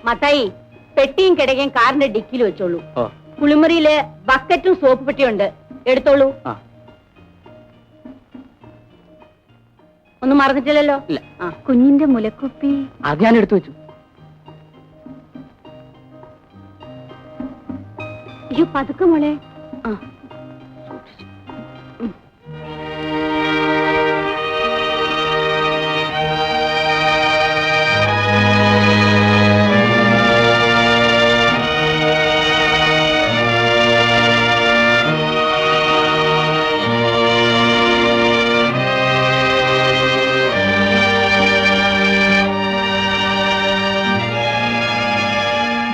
മത്തായി പെട്ടിയും കിടക്കയും കാറിന്റെ ഡിക്കിയിൽ വെച്ചോളൂ. ഓ. കുളിമുറിയില് ബക്കറ്റും സോപ്പ് പെട്ടിയുണ്ട്, എടുത്തോളൂ. ആ. ഒന്നും മറന്നിട്ടില്ലല്ലോ? ഇല്ല. ആ. കുഞ്ഞിന്റെ മുലക്കുപ്പി അത് ഞാൻ എടുത്തു വെച്ചു. അയ്യോ പതുക്കെ മോളെ. ആ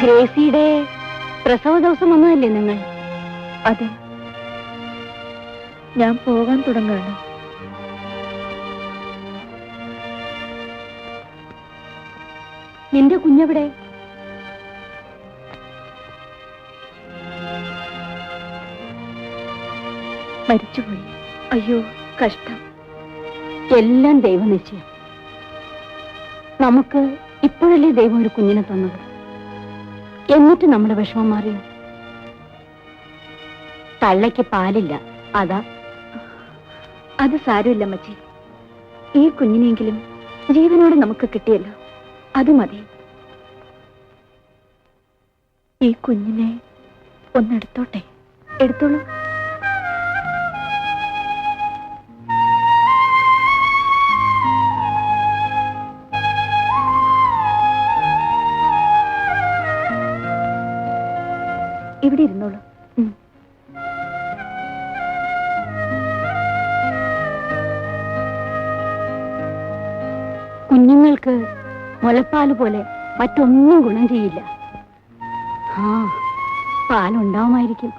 ഗ്രേസിയുടെ പ്രസവ ദിവസം വന്നതല്ലേ നിങ്ങൾ? അതെ, ഞാൻ പോകാൻ തുടങ്ങുകയാണ്. നിന്റെ കുഞ്ഞെവിടെ? മരിച്ചുപോയി. അയ്യോ, കഷ്ടം. എല്ലാം ദൈവനിശ്ചയം. നമുക്ക് ഇപ്പോഴല്ലേ ദൈവം ഒരു കുഞ്ഞിനെ തന്നത്, എന്നിട്ട് നമ്മുടെ വിഷമം മാറിയോ? തള്ളയ്ക്ക് പാലില്ല, അതാ. അത് സാരമില്ല മച്ചി, ഈ കുഞ്ഞിനെങ്കിലും ജീവനോട് നമുക്ക് കിട്ടിയല്ലോ, അത് മതി. ഈ കുഞ്ഞിനെ ഒന്നെടുത്തോട്ടെ? എടുത്തോളൂ. ഇവിടെ ഇരുന്നോളൂ. കുഞ്ഞുങ്ങൾക്ക് മുലപ്പാല് പോലെ മറ്റൊന്നും ഗുണം ചെയ്യില്ല. ആ, പാലുണ്ടാവുമായിരിക്കും.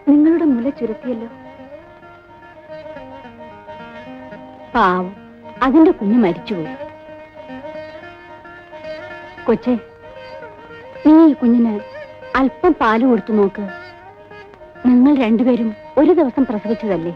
നിങ്ങളുടെ മുല ചുരുത്തിയല്ലോ. പാവം, അതിന്റെ കുഞ്ഞ് മരിച്ചുപോയി. കൊച്ചേ, നീ ഈ കുഞ്ഞിന് അല്പം പാല് കൊടുത്തു നോക്ക്. നിങ്ങൾ രണ്ടുപേരും ഒരു ദിവസം പ്രസവിച്ചതല്ലേ?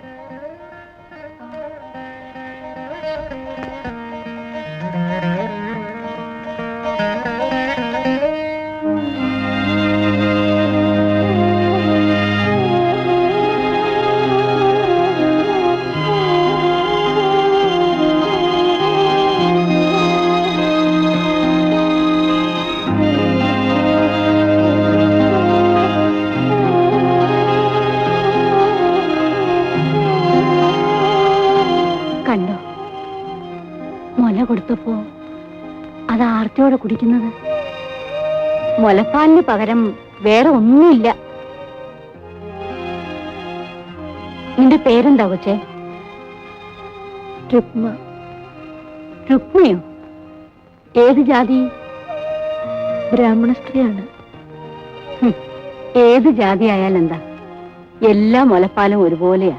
കണ്ടോ, മുല കൊടുത്തപ്പോ അത് ആർത്തിയോടെ കുടിക്കുന്നത്. മുലപ്പാലിന് പകരം വേറെ ഒന്നുമില്ല. നിന്റെ പേരെന്താ കൊച്ചേ? രുക്മ. രുക്മയോ? ഏത് ജാതി? ബ്രാഹ്മണ സ്ത്രീയാണ്. ഏത് ജാതി ആയാലെന്താ, എല്ലാ മുലപ്പാലും ഒരുപോലെയാ.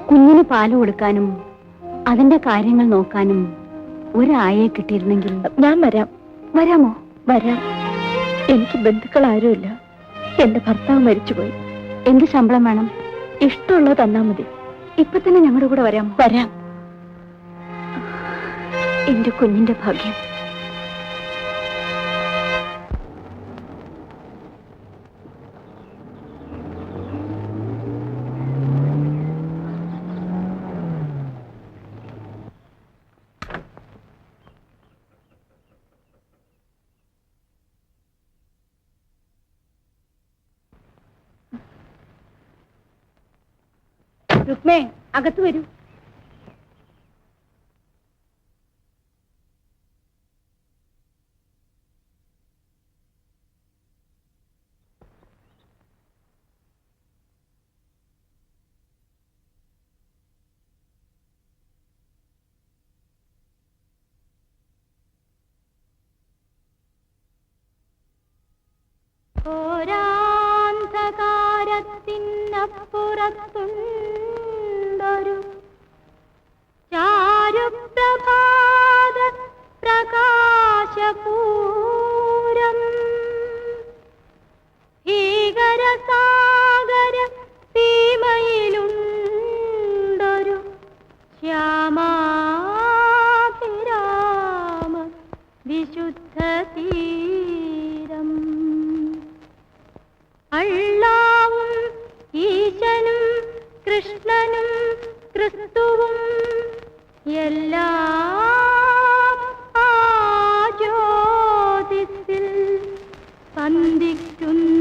കുഞ്ഞിന് പാല് കൊടുക്കാനും അതിന്റെ കാര്യങ്ങൾ നോക്കാനും ഒരായെ കിട്ടിയിരുന്നെങ്കിൽ. ഞാൻ വരാം. വരാമോ? വരാം. എനിക്ക് ബന്ധുക്കൾ ആരുമില്ല. എന്റെ ഭർത്താവ് മരിച്ചുപോയി. എന്ത് ശമ്പളം വേണം? ഇഷ്ടമുള്ളത് തന്നാ മതി. ഇപ്പൊ തന്നെ ഞങ്ങളുടെ കൂടെ വരാമോ? വരാം. എന്റെ കുഞ്ഞിന്റെ ഭാഗ്യം. രുക്മേ, അകത്ത് വരൂ. വാനിനപ്പുറത്തുണ്ടൊരു ചാരുപ്രഭാത പ്രകാശപൂരം ഭീകരസാഗര സീമയിലുണ്ടൊരു ശ്യാമാഭിരാമ വിശുദ്ധ തീരം അള്ളാവും ഈശനും കൃഷ്ണനും ക്രിസ്തുവും എല്ലാം ആ ജ്യോതിസിൽ സ്പന്ദിക്കുന്നു.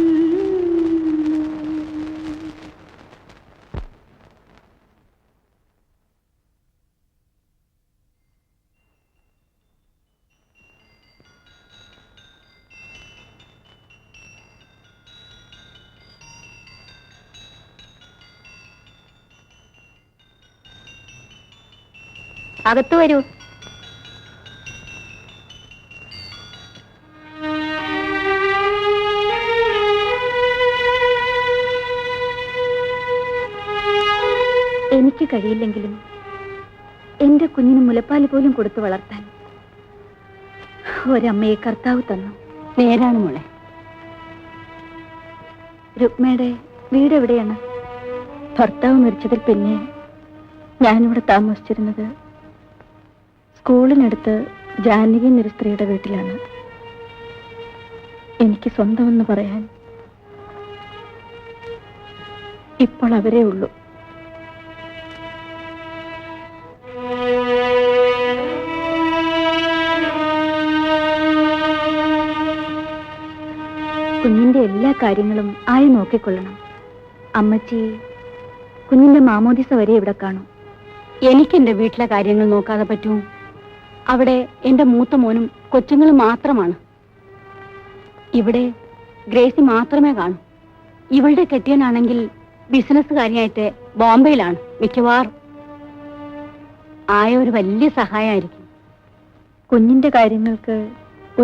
അകത്തു വരൂ. എനിക്ക് കഴിയില്ലെങ്കിലും എന്റെ കുഞ്ഞിന് മുലപ്പാല് പോലും കൊടുത്തു വളർത്താൻ ഒരമ്മയെ കർത്താവ് തന്നു. നേരാണ് മോളെ. രുക്മയുടെ വീട് എവിടെയാണ്? ഭർത്താവ് മരിച്ചതിൽ പിന്നെ ഞാനിവിടെ താമസിച്ചിരുന്നത് സ്കൂളിനടുത്ത് ജാനകി എന്നൊരു സ്ത്രീയുടെ വീട്ടിലാണ്. എനിക്ക് സ്വന്തമെന്ന് പറയാൻ ഇപ്പോൾ അവരേ ഉള്ളൂ. കുഞ്ഞിന്റെ എല്ലാ കാര്യങ്ങളും ആയ നോക്കിക്കൊള്ളണം. അമ്മച്ചി കുഞ്ഞിന്റെ മാമോദിസ വരെ ഇവിടെ കാണും. എനിക്ക് എന്റെ വീട്ടിലെ കാര്യങ്ങൾ നോക്കാതെ പറ്റൂ? അവിടെ എന്റെ മൂത്ത മോനും കൊച്ചുങ്ങളും മാത്രമാണ്. ഇവിടെ ഗ്രേസി മാത്രമേ കാണൂ. ഇവളുടെ കെട്ടിയനാണെങ്കിൽ ബിസിനസ്സുകാരിയായിട്ട് ബോംബെയിലാണ് മിക്കവാറും. ആയ ഒരു വലിയ സഹായമായിരിക്കും. കുഞ്ഞിന്റെ കാര്യങ്ങൾക്ക്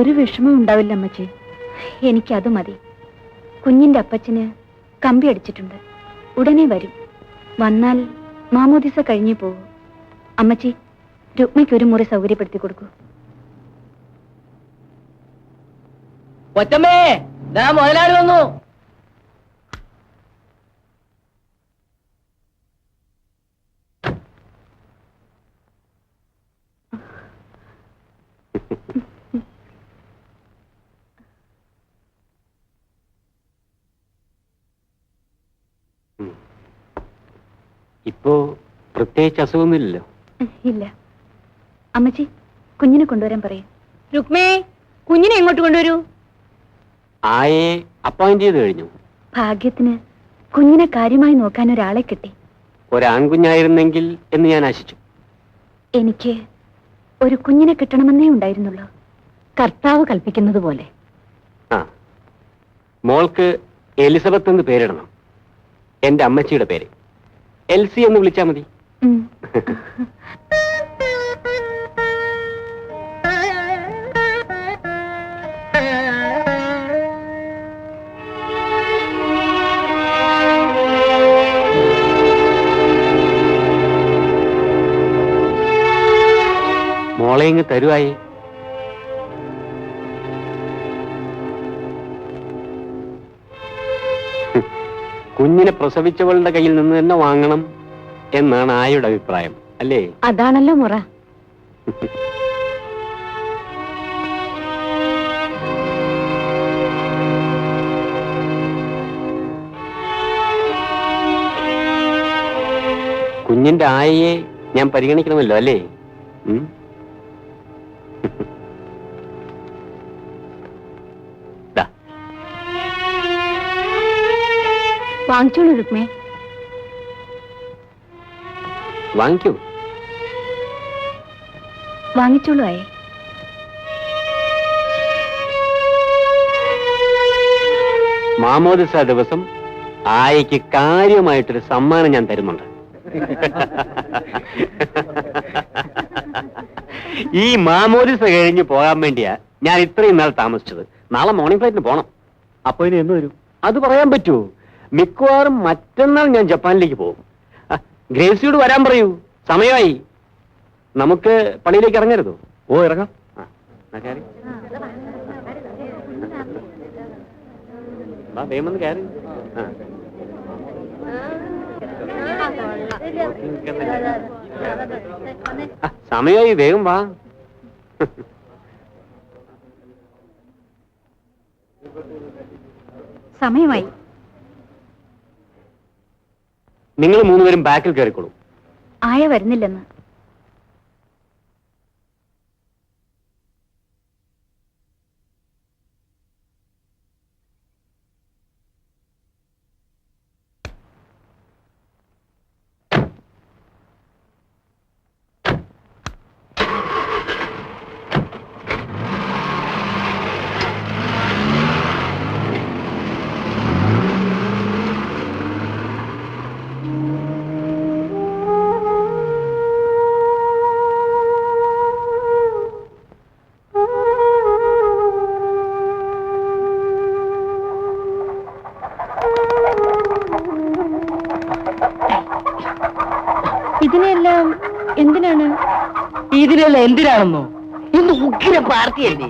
ഒരു വിഷമം ഉണ്ടാവില്ല അമ്മച്ചി. എനിക്കത് മതി. കുഞ്ഞിന്റെ അപ്പച്ചന് കമ്പി അടിച്ചിട്ടുണ്ട്. ഉടനെ വരും. വന്നാൽ മാമോദിസ കഴിഞ്ഞേ പോകൂ. അമ്മച്ചി, രുക്മയ്ക്ക് ഒരു മുറി സൗകര്യപ്പെടുത്തി കൊടുക്കൂ. കൊച്ചമ്മേ, ദാ മുതലാളി വന്നു. ഇപ്പോ പ്രത്യേകിച്ച് അസുഖമൊന്നുമില്ലല്ലോ? ഇല്ല. അമ്മച്ചി, കുഞ്ഞിനെ കൊണ്ടുവരാൻ പറയും. രുക്മേ, കുഞ്ഞിനെ എങ്ങോട്ട് കൊണ്ടുവരൂ? ആയെ അപ്പോയിന്റ് ചെയ്ത് കഴിഞ്ഞു. ഭാഗ്യത്തിന് കുഞ്ഞിനെ കാര്യമായി നോക്കാൻ ഒരാളെ കിട്ടി. ഒരാൺകുഞ്ഞായിരുന്നെങ്കിൽ എന്ന് ഞാൻ ആശിച്ചു. എനിക്ക് ഒരു കുഞ്ഞിനെ കിട്ടണമെന്നേ ഉണ്ടായിരുന്നുള്ളൂ. കർത്താവ് കൽപ്പിക്കുന്നത് പോലെ. ആ, മോൾക്ക് എലിസബത്ത് എന്ന് പേരിടണം. എന്റെ അമ്മച്ചിയുടെ പേര്. എൽസി എന്ന് വിളിച്ചാ മതി. മോളെ ഇങ്ങ് തരുവായി. കുഞ്ഞിനെ പ്രസവിച്ചവളുടെ കയ്യിൽ നിന്ന് തന്നെ വാങ്ങണം എന്നാണ് ആയുടെ അഭിപ്രായം, അല്ലേ? അതാണല്ലോ മുറ. കുഞ്ഞിന്റെ ആയയെ ഞാൻ പരിഗണിക്കണമല്ലോ, അല്ലേ? വാങ്ങിച്ചോളൂ രുക്മേ. വാങ്ങിക്കൂ. വാങ്ങിച്ചോളൂ ആയേ. മാമോദിസ ദിവസം ആയയ്ക്ക് കാര്യമായിട്ടൊരു സമ്മാനം ഞാൻ തരുന്നുണ്ട്. ഈ മാമോദിസ കഴിഞ്ഞ് പോകാൻ വേണ്ടിയാ ഞാൻ ഇത്രയും നാൾ താമസിച്ചത്. നാളെ മോർണിംഗ് ഫ്ലൈറ്റിന് പോണം. അപ്പൊ ഇനി എന്ന് വരും? അത് പറയാൻ പറ്റുമോ? മിക്കവാറും മറ്റന്നാൾ ഞാൻ ജപ്പാനിലേക്ക് പോകും. ഗ്രേസിയോട് വരാൻ പറയൂ, സമയമായി. നമുക്ക് പള്ളിയിലേക്ക് ഇറങ്ങരുതോ? ഓ, ഇറങ്ങാം. വേമെന്ന് കയറി. സമയമായി, വേഗം വാ. സമയമായി. നിങ്ങൾ മൂന്നുപേരും ബാക്കിൽ കയറിക്കോളൂ. ആയ വരുന്നില്ലെന്ന്. ഇതിനെല്ലാം എന്തിനാണ്? ഇതിനെല്ലാം എന്തിനാണെന്നോ? ഇന്ന് ഉഗ്ര പാർട്ടിയല്ലേ?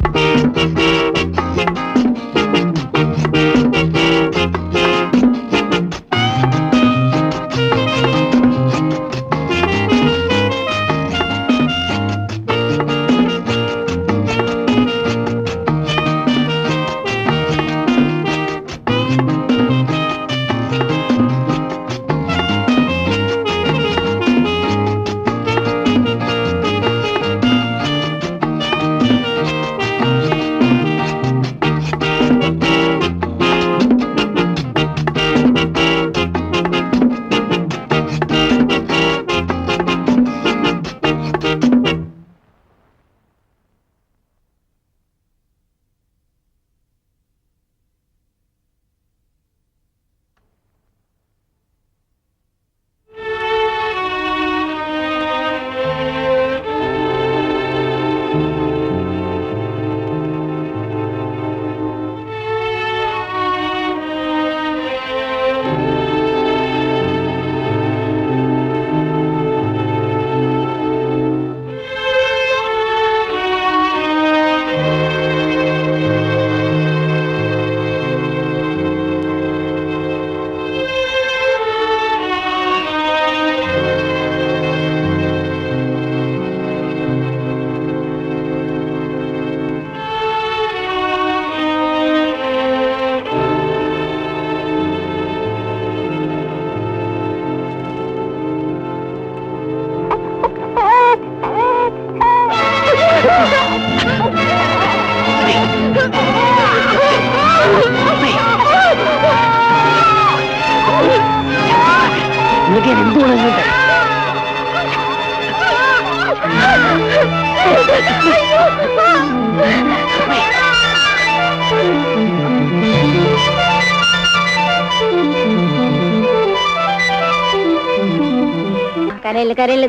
കരയില് കരയില്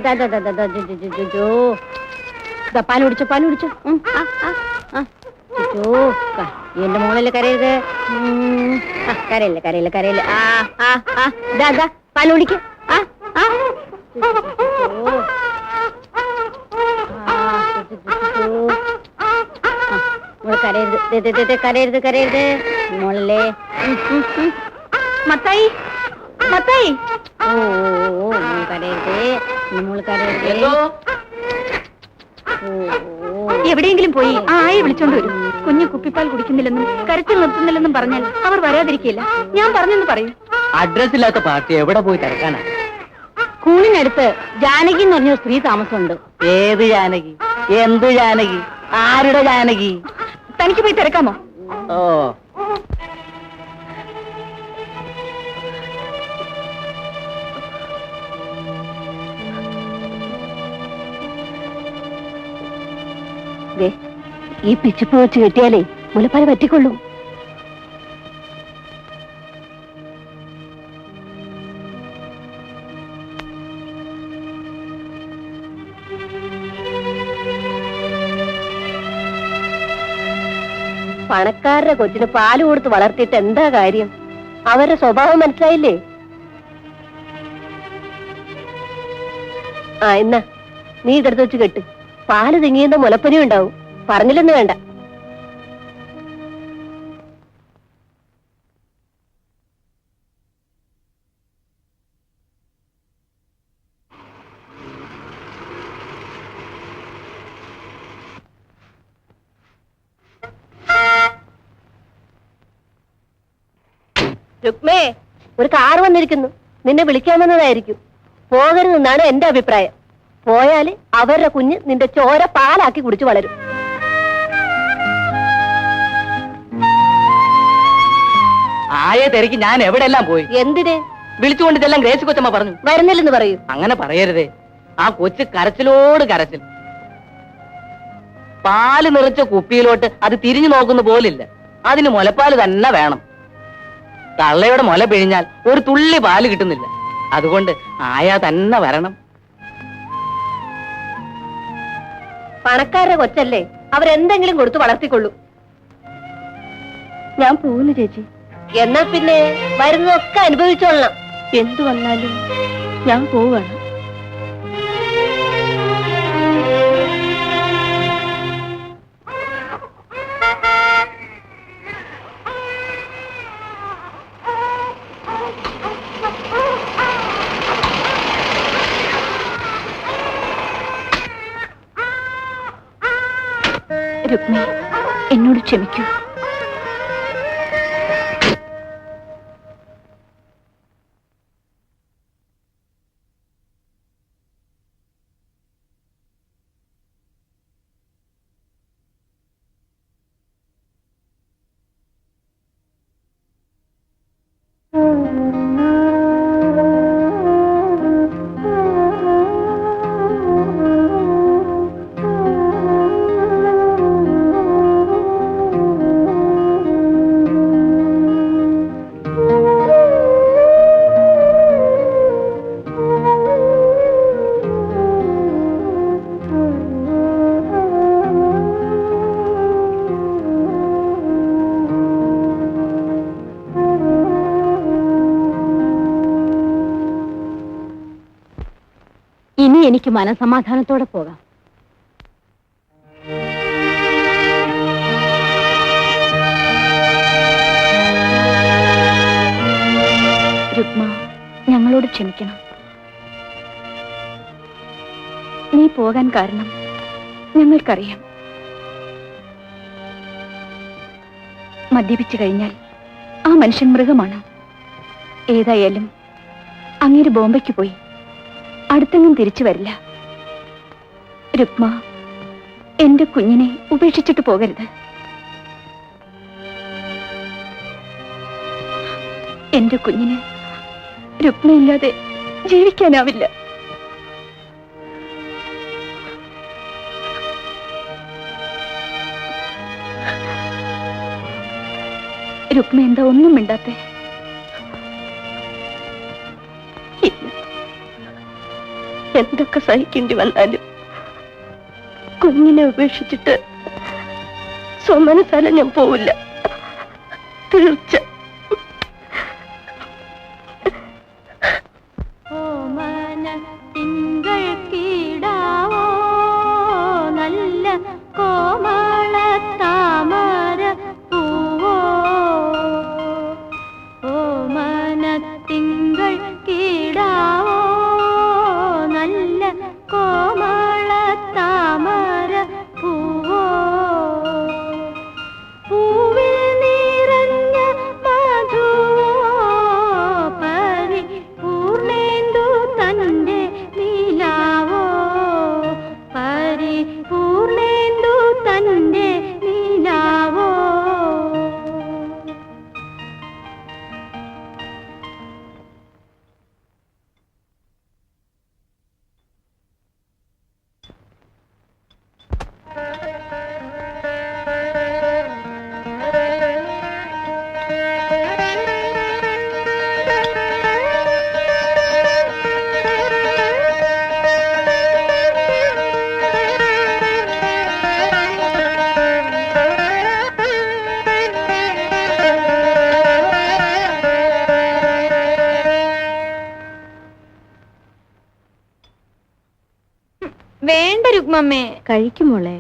പാല് കുടിച്ചോ പാല് കുടിച്ചോ. എന്റെ മോളില് കരയരുത്. കരയില്ല കരയില്ല കരയില്ല. പാല് കുടിക്ക. കരയരുത് കരയരുത് കരയരുത് മോളല്ലേ. മത്തായി മത്തായി, ഓ മോൾ കരയരുത്, മോള് കരയരുത്. എവിടെയെങ്കിലും പോയി ആ ആയെ വിളിച്ചോണ്ട് വരും. കുഞ്ഞു കുപ്പിപ്പാൽ കുടിക്കുന്നില്ലെന്നും കരച്ചിൽ നിർത്തുന്നില്ലെന്നും പറഞ്ഞാൽ അവർ വരാതിരിക്കില്ല. ഞാൻ പറഞ്ഞെന്ന് പറയും. അഡ്രസ് ഇല്ലാത്ത പാർട്ടി എവിടെ പോയി തിരക്കാനാ? സ്കൂളിനടുത്ത് ജാനകി എന്ന് പറഞ്ഞ സ്ത്രീ താമസമുണ്ട്. ഏത് ജാനകി? എന്ത് ജാനകി? ആരുടെ ജാനകി? തനിക്ക് പോയി തിരക്കാമോ? ഓ, ഈ പിച്ചിപ്പ് വെച്ച് കെട്ടിയാലേ മുലപ്പാല് പറ്റിക്കൊള്ളും. പണക്കാരുടെ കൊച്ചിന് പാല് കൊടുത്ത് വളർത്തിയിട്ട് എന്താ കാര്യം? അവരുടെ സ്വഭാവം മനസ്സിലായില്ലേ? ആ എന്നാ നീ ഇതെടുത്ത് വെച്ച് കെട്ട്. പാല് തിങ്ങിയുന്ന മുലപ്പനി ഉണ്ടാവും. പറഞ്ഞില്ലെന്ന് വേണ്ട. രുക്മേ, ഒരു കാർ വന്നിരിക്കുന്നു. നിന്നെ വിളിക്കാൻ വന്നതായിരിക്കും. പോകരുതെന്നാണ് എന്റെ അഭിപ്രായം. പോയാല് അവരുടെ കുഞ്ഞ് നിന്റെ ചോര പാലാക്കി കുടിച്ചു വളരും. ആയെ തിരക്കി ഞാൻ എവിടെയെല്ലാം പോയി. എന്തിന്? വിളിച്ചുകൊണ്ട് ഇതെല്ലാം ഗ്രേസി കൊച്ചമ്മ പറഞ്ഞു. വരുന്നില്ലെന്ന് പറയൂ. അങ്ങനെ പറയരുതേ. ആ കൊച്ച് കരച്ചിലോട് കരച്ചിൽ. പാല് നിറച്ച കുപ്പിയിലോട്ട് അത് തിരിഞ്ഞു നോക്കുന്ന പോലില്ല. അതിന് മുലപ്പാല് തന്നെ വേണം. തള്ളയുടെ മുല പിഴിഞ്ഞാൽ ഒരു തുള്ളി പാല് കിട്ടുന്നില്ല. അതുകൊണ്ട് ആയാ തന്നെ വരണം. പണക്കാരുടെ കൊച്ചല്ലേ, അവരെന്തെങ്കിലും കൊടുത്ത് വളർത്തിക്കൊള്ളൂ. ഞാൻ പോകുന്നു ചേച്ചി. എന്നാ പിന്നെ വരുന്നതൊക്കെ അനുഭവിച്ചോളണം. എന്തു വന്നാലും ഞാൻ പോവാണ്. രുക്മി, എന്നോട് ക്ഷമിക്കൂ. ഇനി എനിക്ക് മനസമാധാനത്തോടെ പോകാം. രുക്മ, ഞങ്ങളോട് ക്ഷമിക്കണം. നീ പോകാൻ കാരണം ഞങ്ങൾക്കറിയാം. മദ്യപിച്ചു കഴിഞ്ഞാൽ ആ മനുഷ്യൻ മൃഗമാണ്. ഏതായാലും അങ്ങേര് ബോംബെക്ക് പോയി. അടുത്തെങ്ങും തിരിച്ചു വരില്ല. രുക്മ, എന്റെ കുഞ്ഞിനെ ഉപേക്ഷിച്ചിട്ട് പോകരുത്. എന്റെ കുഞ്ഞിന് രുക്മയില്ലാതെ ജീവിക്കാനാവില്ല. രുക്മ എന്താ ഒന്നും മിണ്ടാത്തെ? എന്തൊക്കെ സഹിക്കേണ്ടി വന്നാലും കുഞ്ഞിനെ ഉപേക്ഷിച്ചിട്ട് സ്വമനസാല ഞാൻ പോവില്ല. തീർച്ച. നല്ല കോമള താമര പൂവോ, ഓ മനത്തിങ്കൾ കീടാവോ, നല്ല കോമള താമര പൂവോ, പൂവിൽ നിറഞ്ഞ രുക്മമ്മേ. കഴിക്കുമോളെ.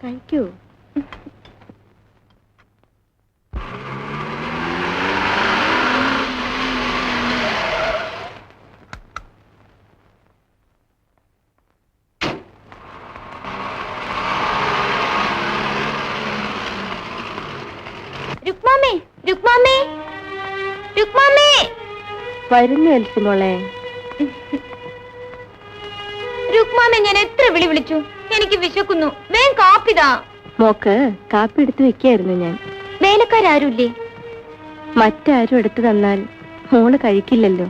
കഴിക്കൂ. രുക്മാമേ, രുക്മാമേ, രുക്മാമേ. വരുന്നു എൽസിമോളെ. രുക്മാമേ, ഞാൻ എത്ര വിളിച്ചു. എനിക്ക് വിശക്കുന്നു. വേഗം കാപ്പിതാ. മോക്ക് കാപ്പി എടുത്തു വെക്കായിരുന്നു ഞാൻ. വേലക്കാരും മറ്റാരും എടുത്തു തന്നാൽ മോള് കഴിക്കില്ലല്ലോ.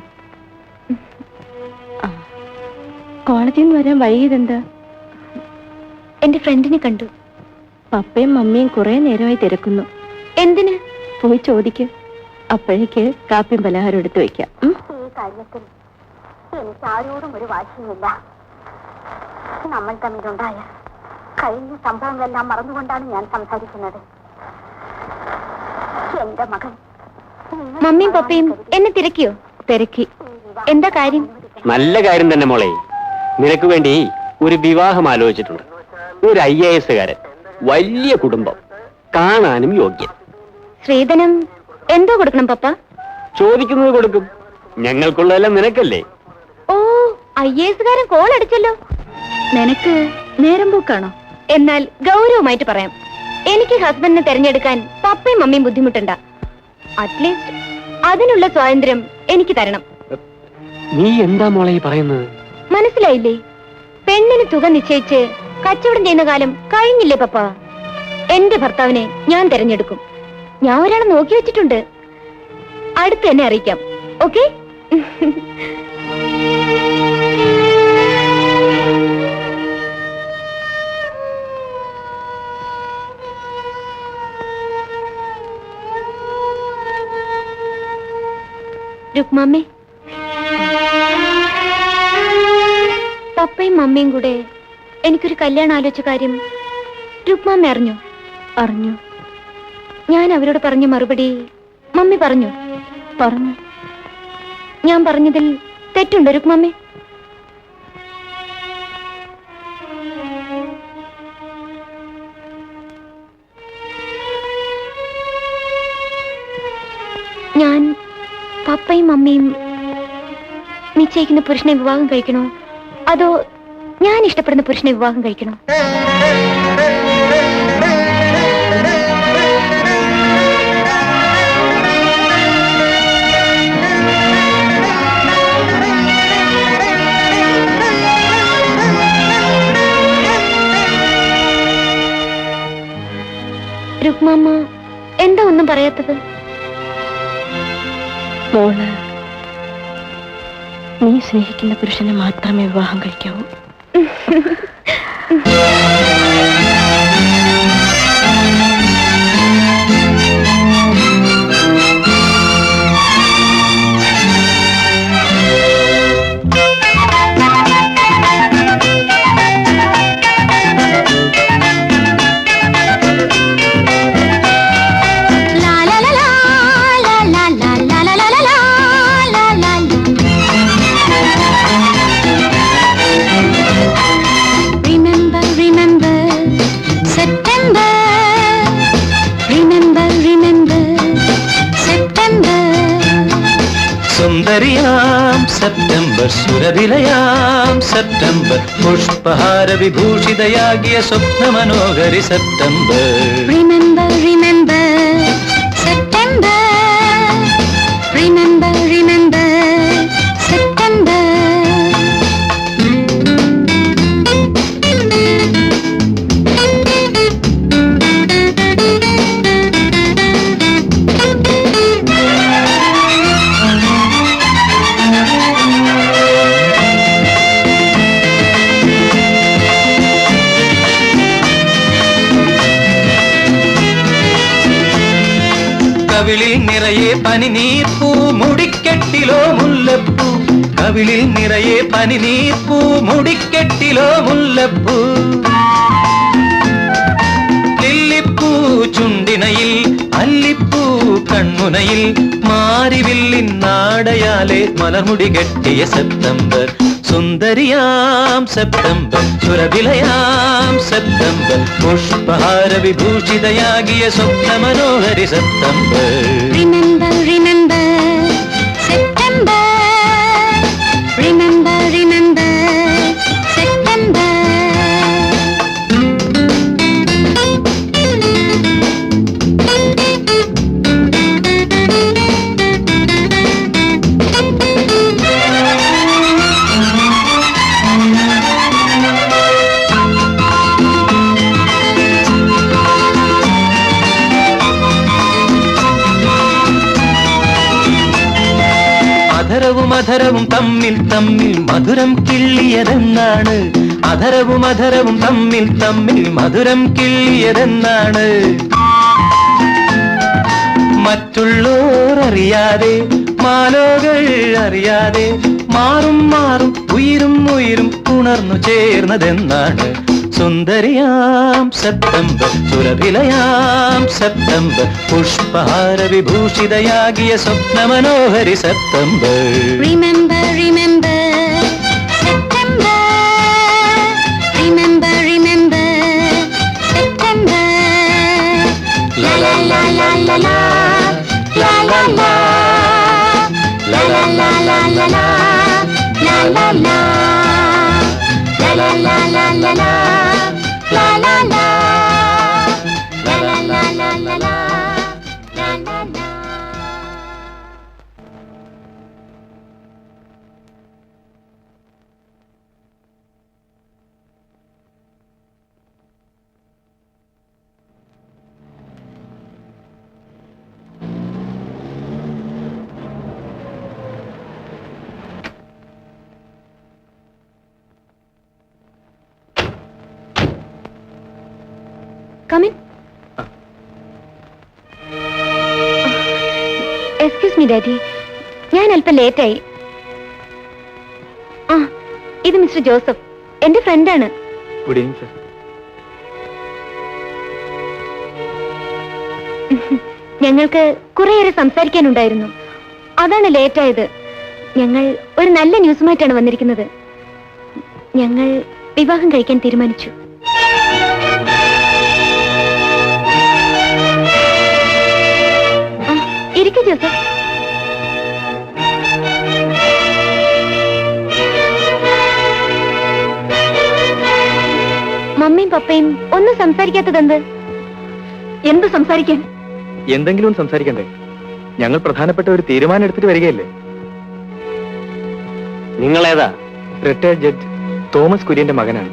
കോളേജിൽ നിന്ന് വരാൻ വൈകിയതെന്താ? എന്റെ ഫ്രണ്ടിനെ കണ്ടു. പപ്പയും മമ്മിയും കുറെ നേരമായി തിരക്കുന്നു. എന്തിന്? പോയി ചോദിക്കും. അപ്പോഴേക്ക് കാപ്പിയും പലഹാരം എടുത്തു വെക്കാം. ഈ കാര്യത്തിൽ എനിക്ക് ആരോടും ഒരു വാശിയുമില്ല. നമ്മൾ തമ്മിലുണ്ടായ കഴിഞ്ഞ സംഭവങ്ങളെല്ലാം മറന്നുകൊണ്ടാണ് ഞാൻ സംസാരിക്കുന്നത്. എന്റെ മകൻ. മമ്മിയും പപ്പയും എന്നെ തിരക്കിയോ? തിരക്കി. എന്താ കാര്യം? നല്ല കാര്യം തന്നെ മോളെ. നിനക്ക് വേണ്ടി ഒരു വിവാഹം ആലോചിച്ചിട്ടുണ്ട്. ഒരു IAS കാരൻ, വലിയ കുടുംബം, കാണാനും യോഗ്യൻ. ശ്രീധനം എന്തോ കൊടുക്കണം പപ്പ? ചോദിക്കുന്നത് കൊടുക്കും. ഞങ്ങൾക്കുള്ളതെല്ലാം നിനക്കല്ലേ. ഓ, IAS കാരൻ കോൾ അടിച്ചല്ലോ. നിനക്ക് നേരം പോക്കാണോ? എന്നാൽ ഗൗരവമായിട്ട് പറയാം. എനിക്ക് ഹസ്ബൻഡിനെ തെരഞ്ഞെടുക്കാൻ പപ്പയും മമ്മിയും ബുദ്ധിമുട്ടണ്ട. അറ്റ്ലീസ്റ്റ് അതിനുള്ള സ്വാതന്ത്ര്യം എനിക്ക് തരണം. നീ എന്താ മോളെ ഈ പറയുന്നത്? മനസ്സിലായില്ലേ? പെണ്ണിന് തുക നിശ്ചയിച്ച് കച്ചവടം ചെയ്യുന്ന കാലം കഴിഞ്ഞില്ലേ പപ്പ? എന്റെ ഭർത്താവിനെ ഞാൻ തെരഞ്ഞെടുക്കും. ഞാൻ ഒരാളെ നോക്കി വെച്ചിട്ടുണ്ട്. അടുത്ത് തന്നെ അറിയിക്കാം. ഓക്കെ? രുക്മാമ്മേ, പപ്പയും മമ്മിയും കൂടെ എനിക്കൊരു കല്യാണം ആലോചിച്ച കാര്യം രുക്മാമ്മ അറിഞ്ഞു? അറിഞ്ഞു. ഞാൻ അവരോട് പറഞ്ഞ മറുപടി മമ്മി പറഞ്ഞു? പറഞ്ഞു. ഞാൻ പറഞ്ഞതിൽ തെറ്റുണ്ടോ രുക്മാമ്മേ? ഞാൻ പപ്പയും മമ്മിയും നിശ്ചയിക്കുന്ന പുരുഷനെ വിവാഹം കഴിക്കണോ, അതോ ഞാൻ ഇഷ്ടപ്പെടുന്ന പുരുഷനെ വിവാഹം കഴിക്കണോ? രുക്മാമ്മ എന്താ ഒന്നും പറയാത്തത്? മോള് നീ സ്നേഹിക്കുന്ന പുരുഷനെ മാത്രമേ വിവാഹം കഴിക്കാവൂ. സുന്ദരിയാം സെപ്റ്റംബർ, സുരവിലയാം സെപ്റ്റംബർ, പുഷ്പഹാര വിഭൂഷിതയാകിയ സ്വപ്ന മനോഹരി September. Remember, remember, September. Remember, remember, September. കവിളിൽ നിറയെ പനിനീർപ്പൂ, മുടിക്കെട്ടിലോ മുല്ലപ്പൂ. കവിളിൽ നിറയെ പനിനീർപ്പൂ, മുടിക്കെട്ടിലോ മുല്ലപ്പൂ. ലില്ലിപ്പൂ ചുണ്ടിനയിൽ, അല്ലിപ്പൂ കൺമുനയിൽ, മാരിവില്ലിൻ നാട പിന്നാലെ മലർമുടി കെട്ടിയ സെപ്റ്റംബർ, സുന്ദരിയാം സെപ്റ്റംബർ, സുരഭിലയാം സെപ്റ്റംബർ, പുഷ്പഹാര വിഭൂഷിതയാകിയ സ്വപ്ന മനോഹരി September. Remember, remember, September. Remember, remember, September. അധരവും അധരവും തമ്മിൽ തമ്മിൽ മധുരം കിള്ളിയതെന്നാണ്, അധരവും അധരവും തമ്മിൽ തമ്മിൽ മധുരം കിള്ളിയതെന്നാണ്. മറ്റുള്ളോർ അറിയാതെ മാലോകൾ അറിയാതെ മാറും മാറും ഉയരും ഉയരും ഉണർന്നു ചേർന്നതെന്നാണ്. സുന്ദരിയാം സെപ്റ്റംബർ, സുരഭിലയാം സെപ്റ്റംബർ, പുഷ്പഹാര വിഭൂഷിതയാകിയ സ്വപ്ന മനോഹരി September. Remember, remember, September. Remember, remember, September. La la la la la la, la la la, la la la la la la, la la la, la la la la la la, la la la, la la la la la la, la la la. Come in. Excuse me, Daddy. ഞാൻ അല്പം ലേറ്റായി. ആ, ഇത് mister Joseph, എന്റെ ഫ്രണ്ടാണ്. Good evening sir. ഞങ്ങൾക്ക് കുറേയേറെ സംസാരിക്കാനുണ്ടായിരുന്നു, അതാണ് ലേറ്റായത്. ഞങ്ങൾ ഒരു നല്ല ന്യൂസുമായിട്ടാണ് വന്നിരിക്കുന്നത്. ഞങ്ങൾ വിവാഹം കഴിക്കാൻ തീരുമാനിച്ചു. ഇരിക്കൂ ജോസഫ്. മമ്മിയും പപ്പയും ഒന്നും സംസാരിക്കാത്തതെന്ത്? എന്ത് സംസാരിക്കാൻ? എന്തെങ്കിലും സംസാരിക്കണ്ടേ? ഞങ്ങൾ പ്രധാനപ്പെട്ട ഒരു തീരുമാനം എടുത്തിട്ട് വരികയല്ലേ. നിങ്ങളേതാ? റിട്ടയർഡ് ജഡ്ജ് തോമസ് കുര്യന്റെ മകനാണ്.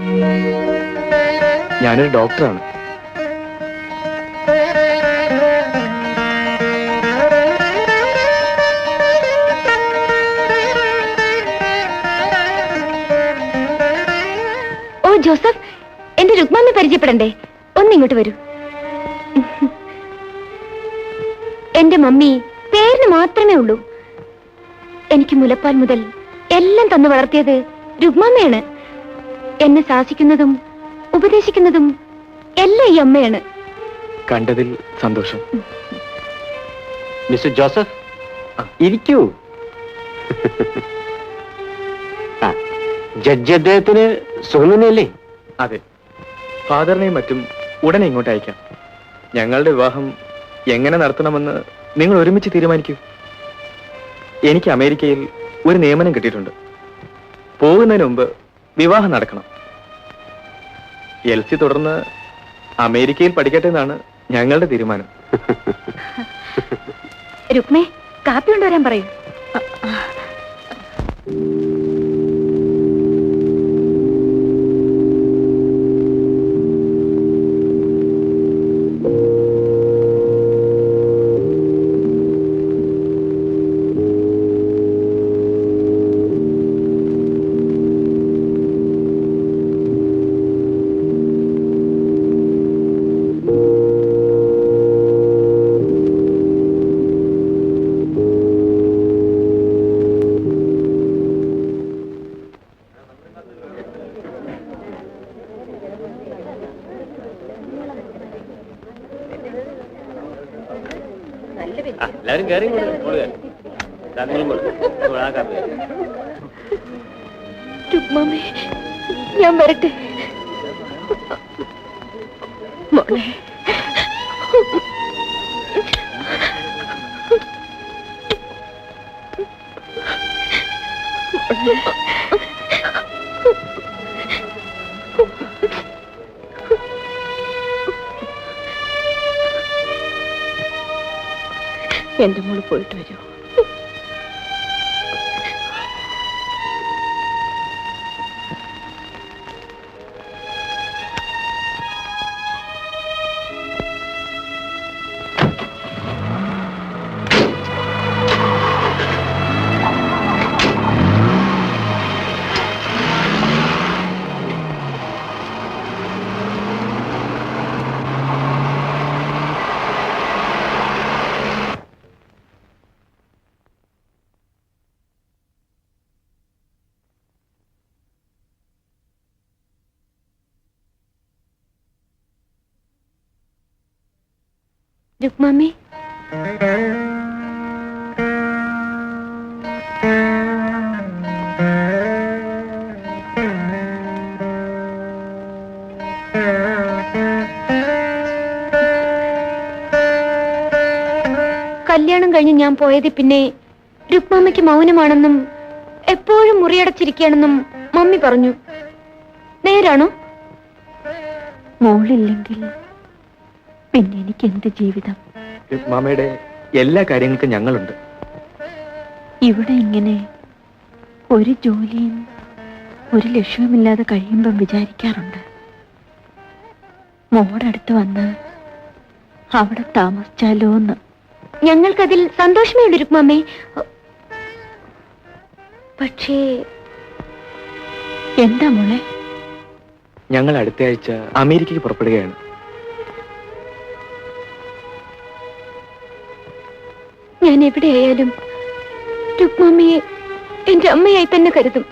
ഞാനൊരു ഡോക്ടറാണ്. ഓ ജോസഫ്, എന്റെ രുക്മാമ്മ പരിചയപ്പെടണ്ടേ? ഒന്നിങ്ങോട്ട് വരൂ. എന്റെ മമ്മി പേരിന് മാത്രമേ ഉള്ളൂ. എനിക്ക് മുലപ്പാൽ മുതൽ എല്ലാം തന്നു വളർത്തിയത് രുക്മാമ്മയാണ്. എന്നെ ശാസിക്കുന്നതും ഉപദേശിക്കുന്നതും എല്ലാം ഈ അമ്മയാണ്. കണ്ടതിൽ സന്തോഷം. മിസ്റ്റർ ജോസഫ്, ഇരിക്കൂ. ജഡ്ജി അദ്ദേഹത്തിന് സുഖമല്ലേ? അതെ, ഫാദറിനെയും മറ്റും ഉടനെ ഇങ്ങോട്ട് അയക്കാം. ഞങ്ങളുടെ വിവാഹം എങ്ങനെ നടത്തണമെന്ന് നിങ്ങൾ ഒരുമിച്ച് തീരുമാനിക്കൂ. എനിക്ക് അമേരിക്കയിൽ ഒരു നിയമനം കിട്ടിയിട്ടുണ്ട്. പോകുന്നതിന് മുമ്പ് വിവാഹം നടക്കണം. എൽസി തുടർന്ന് അമേരിക്കയിൽ പഠിക്കട്ടെ എന്നാണ് ഞങ്ങളുടെ തീരുമാനം. രുക്മേ, കാപ്പി കൊണ്ടുവരാൻ പറയൂ. എല്ലാവരും കയറി. രുക്മാമേ, ഞാൻ വരട്ടെ. മോളെ, എന്റെ മോള് പോയിട്ട് വരൂ. രുക്മാമി, കല്യാണം കഴിഞ്ഞ് ഞാൻ പോയത് പിന്നെ രുക്മാമയ്ക്ക് മൗനമാണെന്നും എപ്പോഴും മുറിയടച്ചിരിക്കുകയാണെന്നും മമ്മി പറഞ്ഞു. നേരാണോ? മോളില്ലെങ്കിൽ പിന്നെ എനിക്ക് എന്ത് ജീവിതം? മാമയുടെ എല്ലാ കാര്യങ്ങൾക്കും ഞങ്ങളുണ്ട്. ഇവിടെ ഇങ്ങനെ ഒരു ജോലിയും ഒരു ലക്ഷ്യവുമില്ലാതെ കഴിയുമ്പം വിചാരിക്കാറുണ്ട്, മോടടുത്ത് വന്ന് അവിടെ താമസിച്ചാലോ എന്ന്. ഞങ്ങൾക്കതിൽ സന്തോഷമേ ഉള്ളൂ രുക്മാമേ. പക്ഷേ എന്താ മോളെ? ഞങ്ങൾ അടുത്ത ആഴ്ച അമേരിക്കയ്ക്ക് പുറപ്പെടുകയാണ്. ഞാൻ എവിടെയായാലും രുക്മാമയെ എന്റെ അമ്മയായി തന്നെ കരുതും.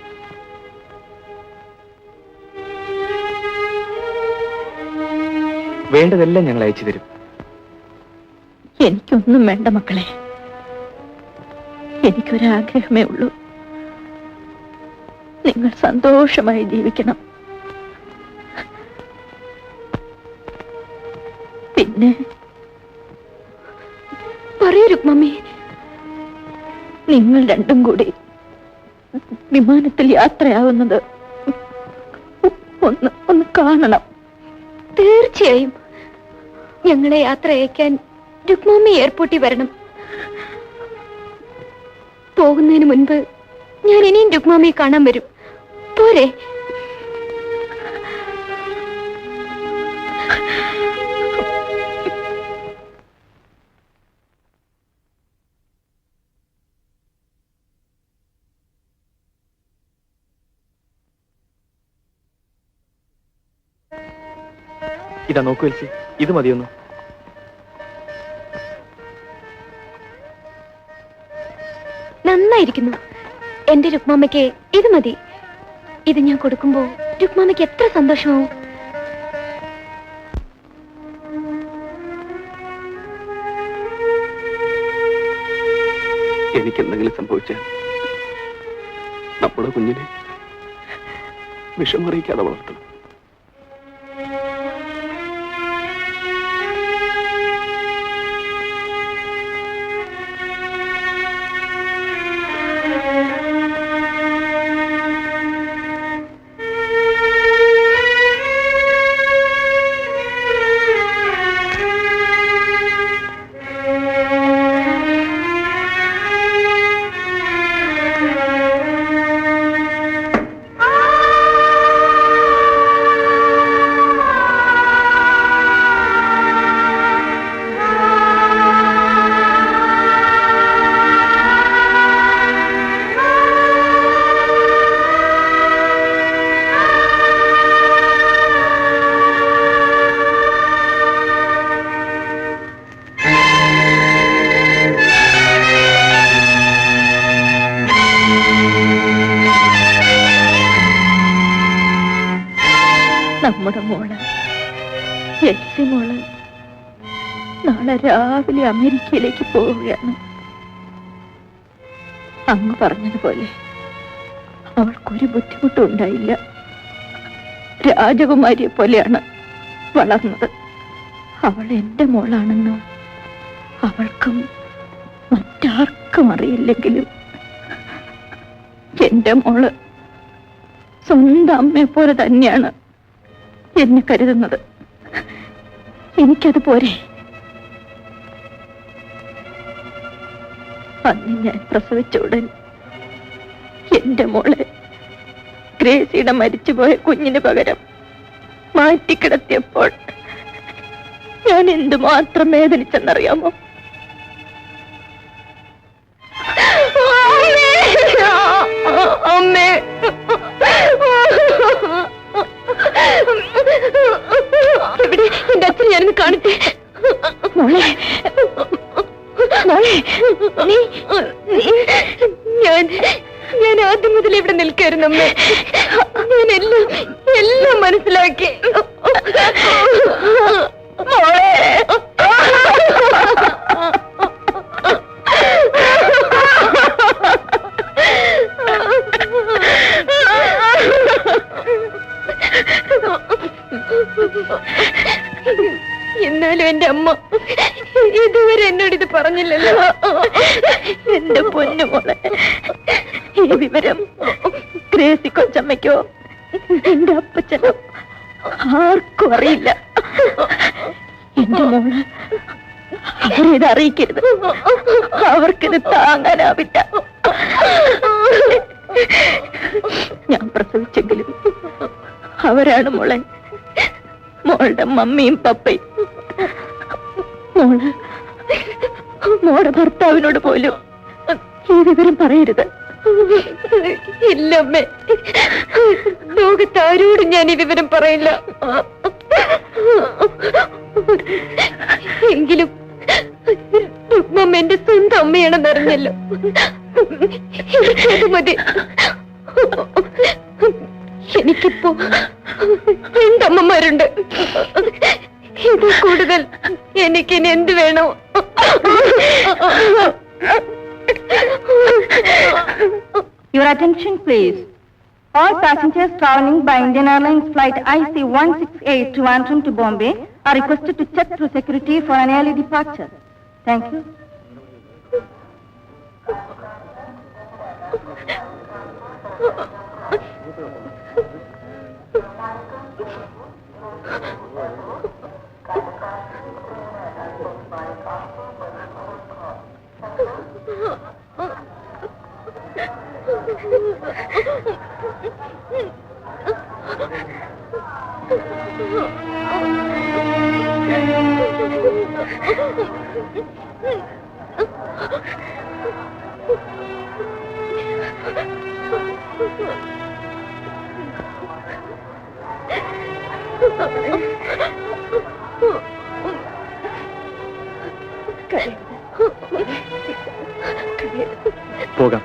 വേണ്ടതെല്ലാം ഞങ്ങൾ അയച്ചു തരും. എനിക്കൊന്നും വേണ്ട മക്കളെ, എനിക്കൊരാഗ്രഹമേ ഉള്ളൂ, നിങ്ങൾ സന്തോഷമായി ജീവിക്കണം. പിന്നെ പറയൂ രുക്മമ്മേ, നിങ്ങൾ രണ്ടും കൂടി വിമാനത്തിൽ യാത്രയാവുന്നത് ഒന്ന് കാണണം. തീർച്ചയായും ഞങ്ങളെ യാത്ര അയക്കാൻ രുക്മാമ്മ എയർപോർട്ടിൽ വരണം. പോകുന്നതിന് മുൻപ് ഞാൻ ഇനിയും രുക്മാമ്മയെ കാണാൻ വരും. പോരെ? ഇതാ നോക്കൂ എൽസി, ഇത് മതിയൊന്നു. നന്നായിരിക്കുന്നു. എന്റെ രുക്മാമ്മയ്ക്ക് ഇത് മതി. ഇത് ഞാൻ കൊടുക്കുമ്പോ രുക്മാമ്മയ്ക്ക് എത്ര സന്തോഷമാവും. എനിക്കെന്തെങ്കിലും സംഭവിച്ചാൽ നമ്മുടെ കുഞ്ഞിനെ വിഷമറിയിക്കാതെ വളർത്തണം. നമ്മുടെ മോള് എൽസി മോള് നാളെ രാവിലെ അമേരിക്കയിലേക്ക് പോവുകയാണ്. അങ്ങ് പറഞ്ഞതുപോലെ അവൾക്കൊരു ബുദ്ധിമുട്ടും ഉണ്ടായില്ല. രാജകുമാരിയെ പോലെയാണ് വളർന്നത്. അവൾ എന്റെ മോളാണെന്ന് അവൾക്കും മറ്റാർക്കും അറിയില്ലെങ്കിലും എന്റെ മോള് സ്വന്തം അമ്മയെ പോലെ തന്നെയാണ് എന്നെ കരുതുന്നത്. എനിക്കത് പോരെ. അന്ന് ഞാൻ പ്രസവിച്ച ഉടൻ എന്റെ മോളെ ഗ്രേസിയുടെ മരിച്ചുപോയ കുഞ്ഞിന് പകരം മാറ്റിക്കിടത്തിയപ്പോൾ ഞാൻ എന്തുമാത്രം വേദനിച്ചെന്നറിയാമോ? അമ്മേ, എവിടെ എന്റെ അച്ഛൻ ഞാനൊന്ന് കാണട്ടെ. മോളെ, മോളെ, ഞാൻ ആദ്യം മുതൽ ഇവിടെ നിൽക്കായിരുന്നു അമ്മേ. ഞാൻ എല്ലാം മനസ്സിലാക്കി. മോളെ, എന്നാലും എന്റെ അമ്മ ഇതുവരെ എന്നോട് ഇത് പറഞ്ഞില്ലല്ലോ. എന്റെ പൊന്നു മോളെ, ഈ വിവരം ഗ്രേസി കൊച്ചമ്മയ്ക്കോ എന്റെ അപ്പച്ചനോ ആർക്കും അറിയില്ല. എന്റെ മോള് അവരിത് അറിയിക്കരുത്. അവർക്കിത് താങ്ങാനാവില്ല. ഞാൻ പ്രസവിച്ചെങ്കിലും അവരാണ് മോളെ, മോളുടെ മമ്മിയും പപ്പയും. മോളുടെ ഭർത്താവിനോട് പോലും ഈ വിവരം പറയരുത്. ഇല്ലമ്മേ, ലോകത്താരോടും ഞാൻ ഈ വിവരം പറയില്ല. എങ്കിലും രുക്മമ്മ എന്റെ സ്വന്തം അമ്മയാണെന്ന് അറിഞ്ഞല്ലോ. എനിക്കത് മതി. എനിക്കിപ്പോ രണ്ടമ്മമാരുണ്ട്. ഇത് കൂടുതൽ എനിക്കിനി എന്ത് വേണോ? Your attention please. All passengers traveling by Indian Airlines flight IC168 Trivandrum to Bombay are requested to check through security for an early departure. Thank you. പോകാം.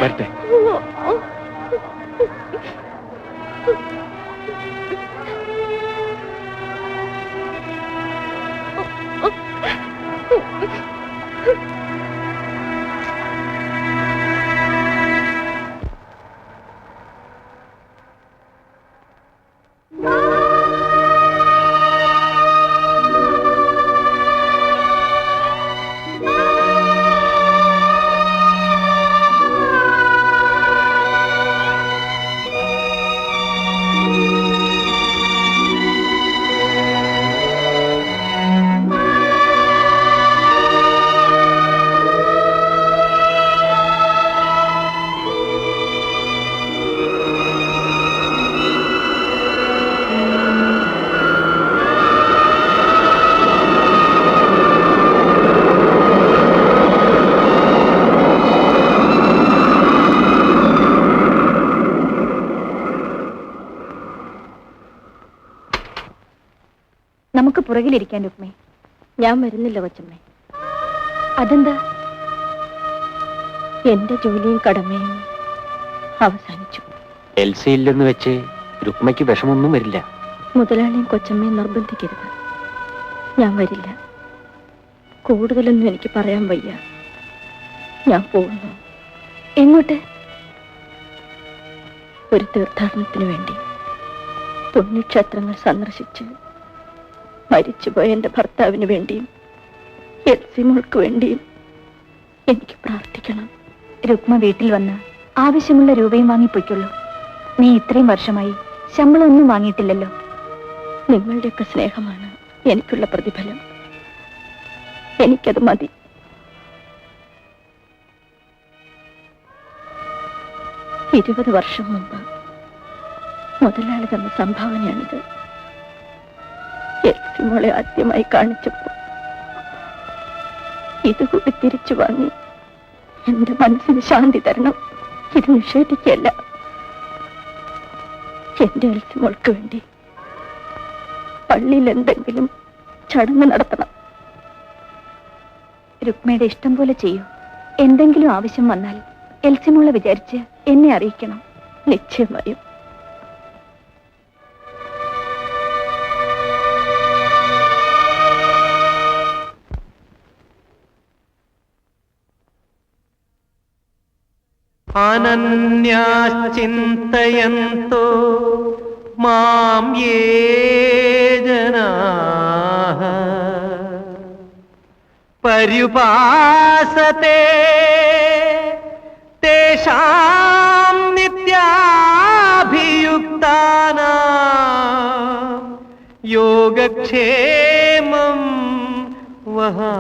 വരട്ടെ. നമുക്ക് പുറകിലിരിക്കാൻ രുക്മേ. ഞാൻ വരുന്നില്ല കൊച്ചമ്മേ. അതെന്താ? എന്റെ ജോലിയും കടമയും അവസാനിച്ചു. എൽസി ഇല്ലെന്ന് വെച്ച് രുക്മയ്ക്ക് വിഷമൊന്നും വരില്ല. മുതലാളിയും കൊച്ചമ്മയും നിർബന്ധിക്കരുത്. ഞാൻ വരില്ല. കൂടുതലൊന്നും എനിക്ക് പറയാൻ വയ്യ. ഞാൻ പോകുന്നു. എങ്ങോട്ട്? ഒരു തീർത്ഥാടനത്തിന് വേണ്ടി. പുണ്യക്ഷേത്രങ്ങൾ സന്ദർശിച്ച് മരിച്ചുപോയ എന്റെ ഭർത്താവിന് വേണ്ടിയും എൽസിമോൾക്ക് വേണ്ടിയും എനിക്ക് പ്രാർത്ഥിക്കണം. രുക്മ വീട്ടിൽ വന്ന് ആവശ്യമുള്ള രൂപയും വാങ്ങിപ്പോയിക്കൊള്ളൂ. നീ ഇത്രയും വർഷമായി ശമ്പളം ഒന്നും വാങ്ങിയിട്ടില്ലല്ലോ. നിങ്ങളുടെയൊക്കെ സ്നേഹമാണ് എനിക്കുള്ള പ്രതിഫലം. എനിക്കത് മതി. ഇരുപത് വർഷം മുമ്പ് മുതലാളി തന്ന സംഭാവനയാണിത്. എൽസിമോളെ ആദ്യമായി കാണിച്ചപ്പോൾ ഇതുകൂടി തിരിച്ചു വാങ്ങി എന്റെ മനസ്സിന് ശാന്തി തരണം. ഇത് നിഷേധിക്കല്ല. എന്റെ എൽസിമോൾക്ക് വേണ്ടി പള്ളിയിൽ എന്തെങ്കിലും ചടങ്ങ് നടത്തണം. രുക്മയുടെ ഇഷ്ടം പോലെ ചെയ്യൂ. എന്തെങ്കിലും ആവശ്യം വന്നാൽ എൽസിമുള്ള വിചാരിച്ച് എന്നെ അറിയിക്കണം. നിശ്ചയമായും. അനന്യാശ്ചിന്തയന്തോ മാം യേ ജനാഃ പര്യുപാസത്തെ തേഷാം നിത്യാഭിയുക്താനാം യോഗക്ഷേമം വഹാമ്യഹം.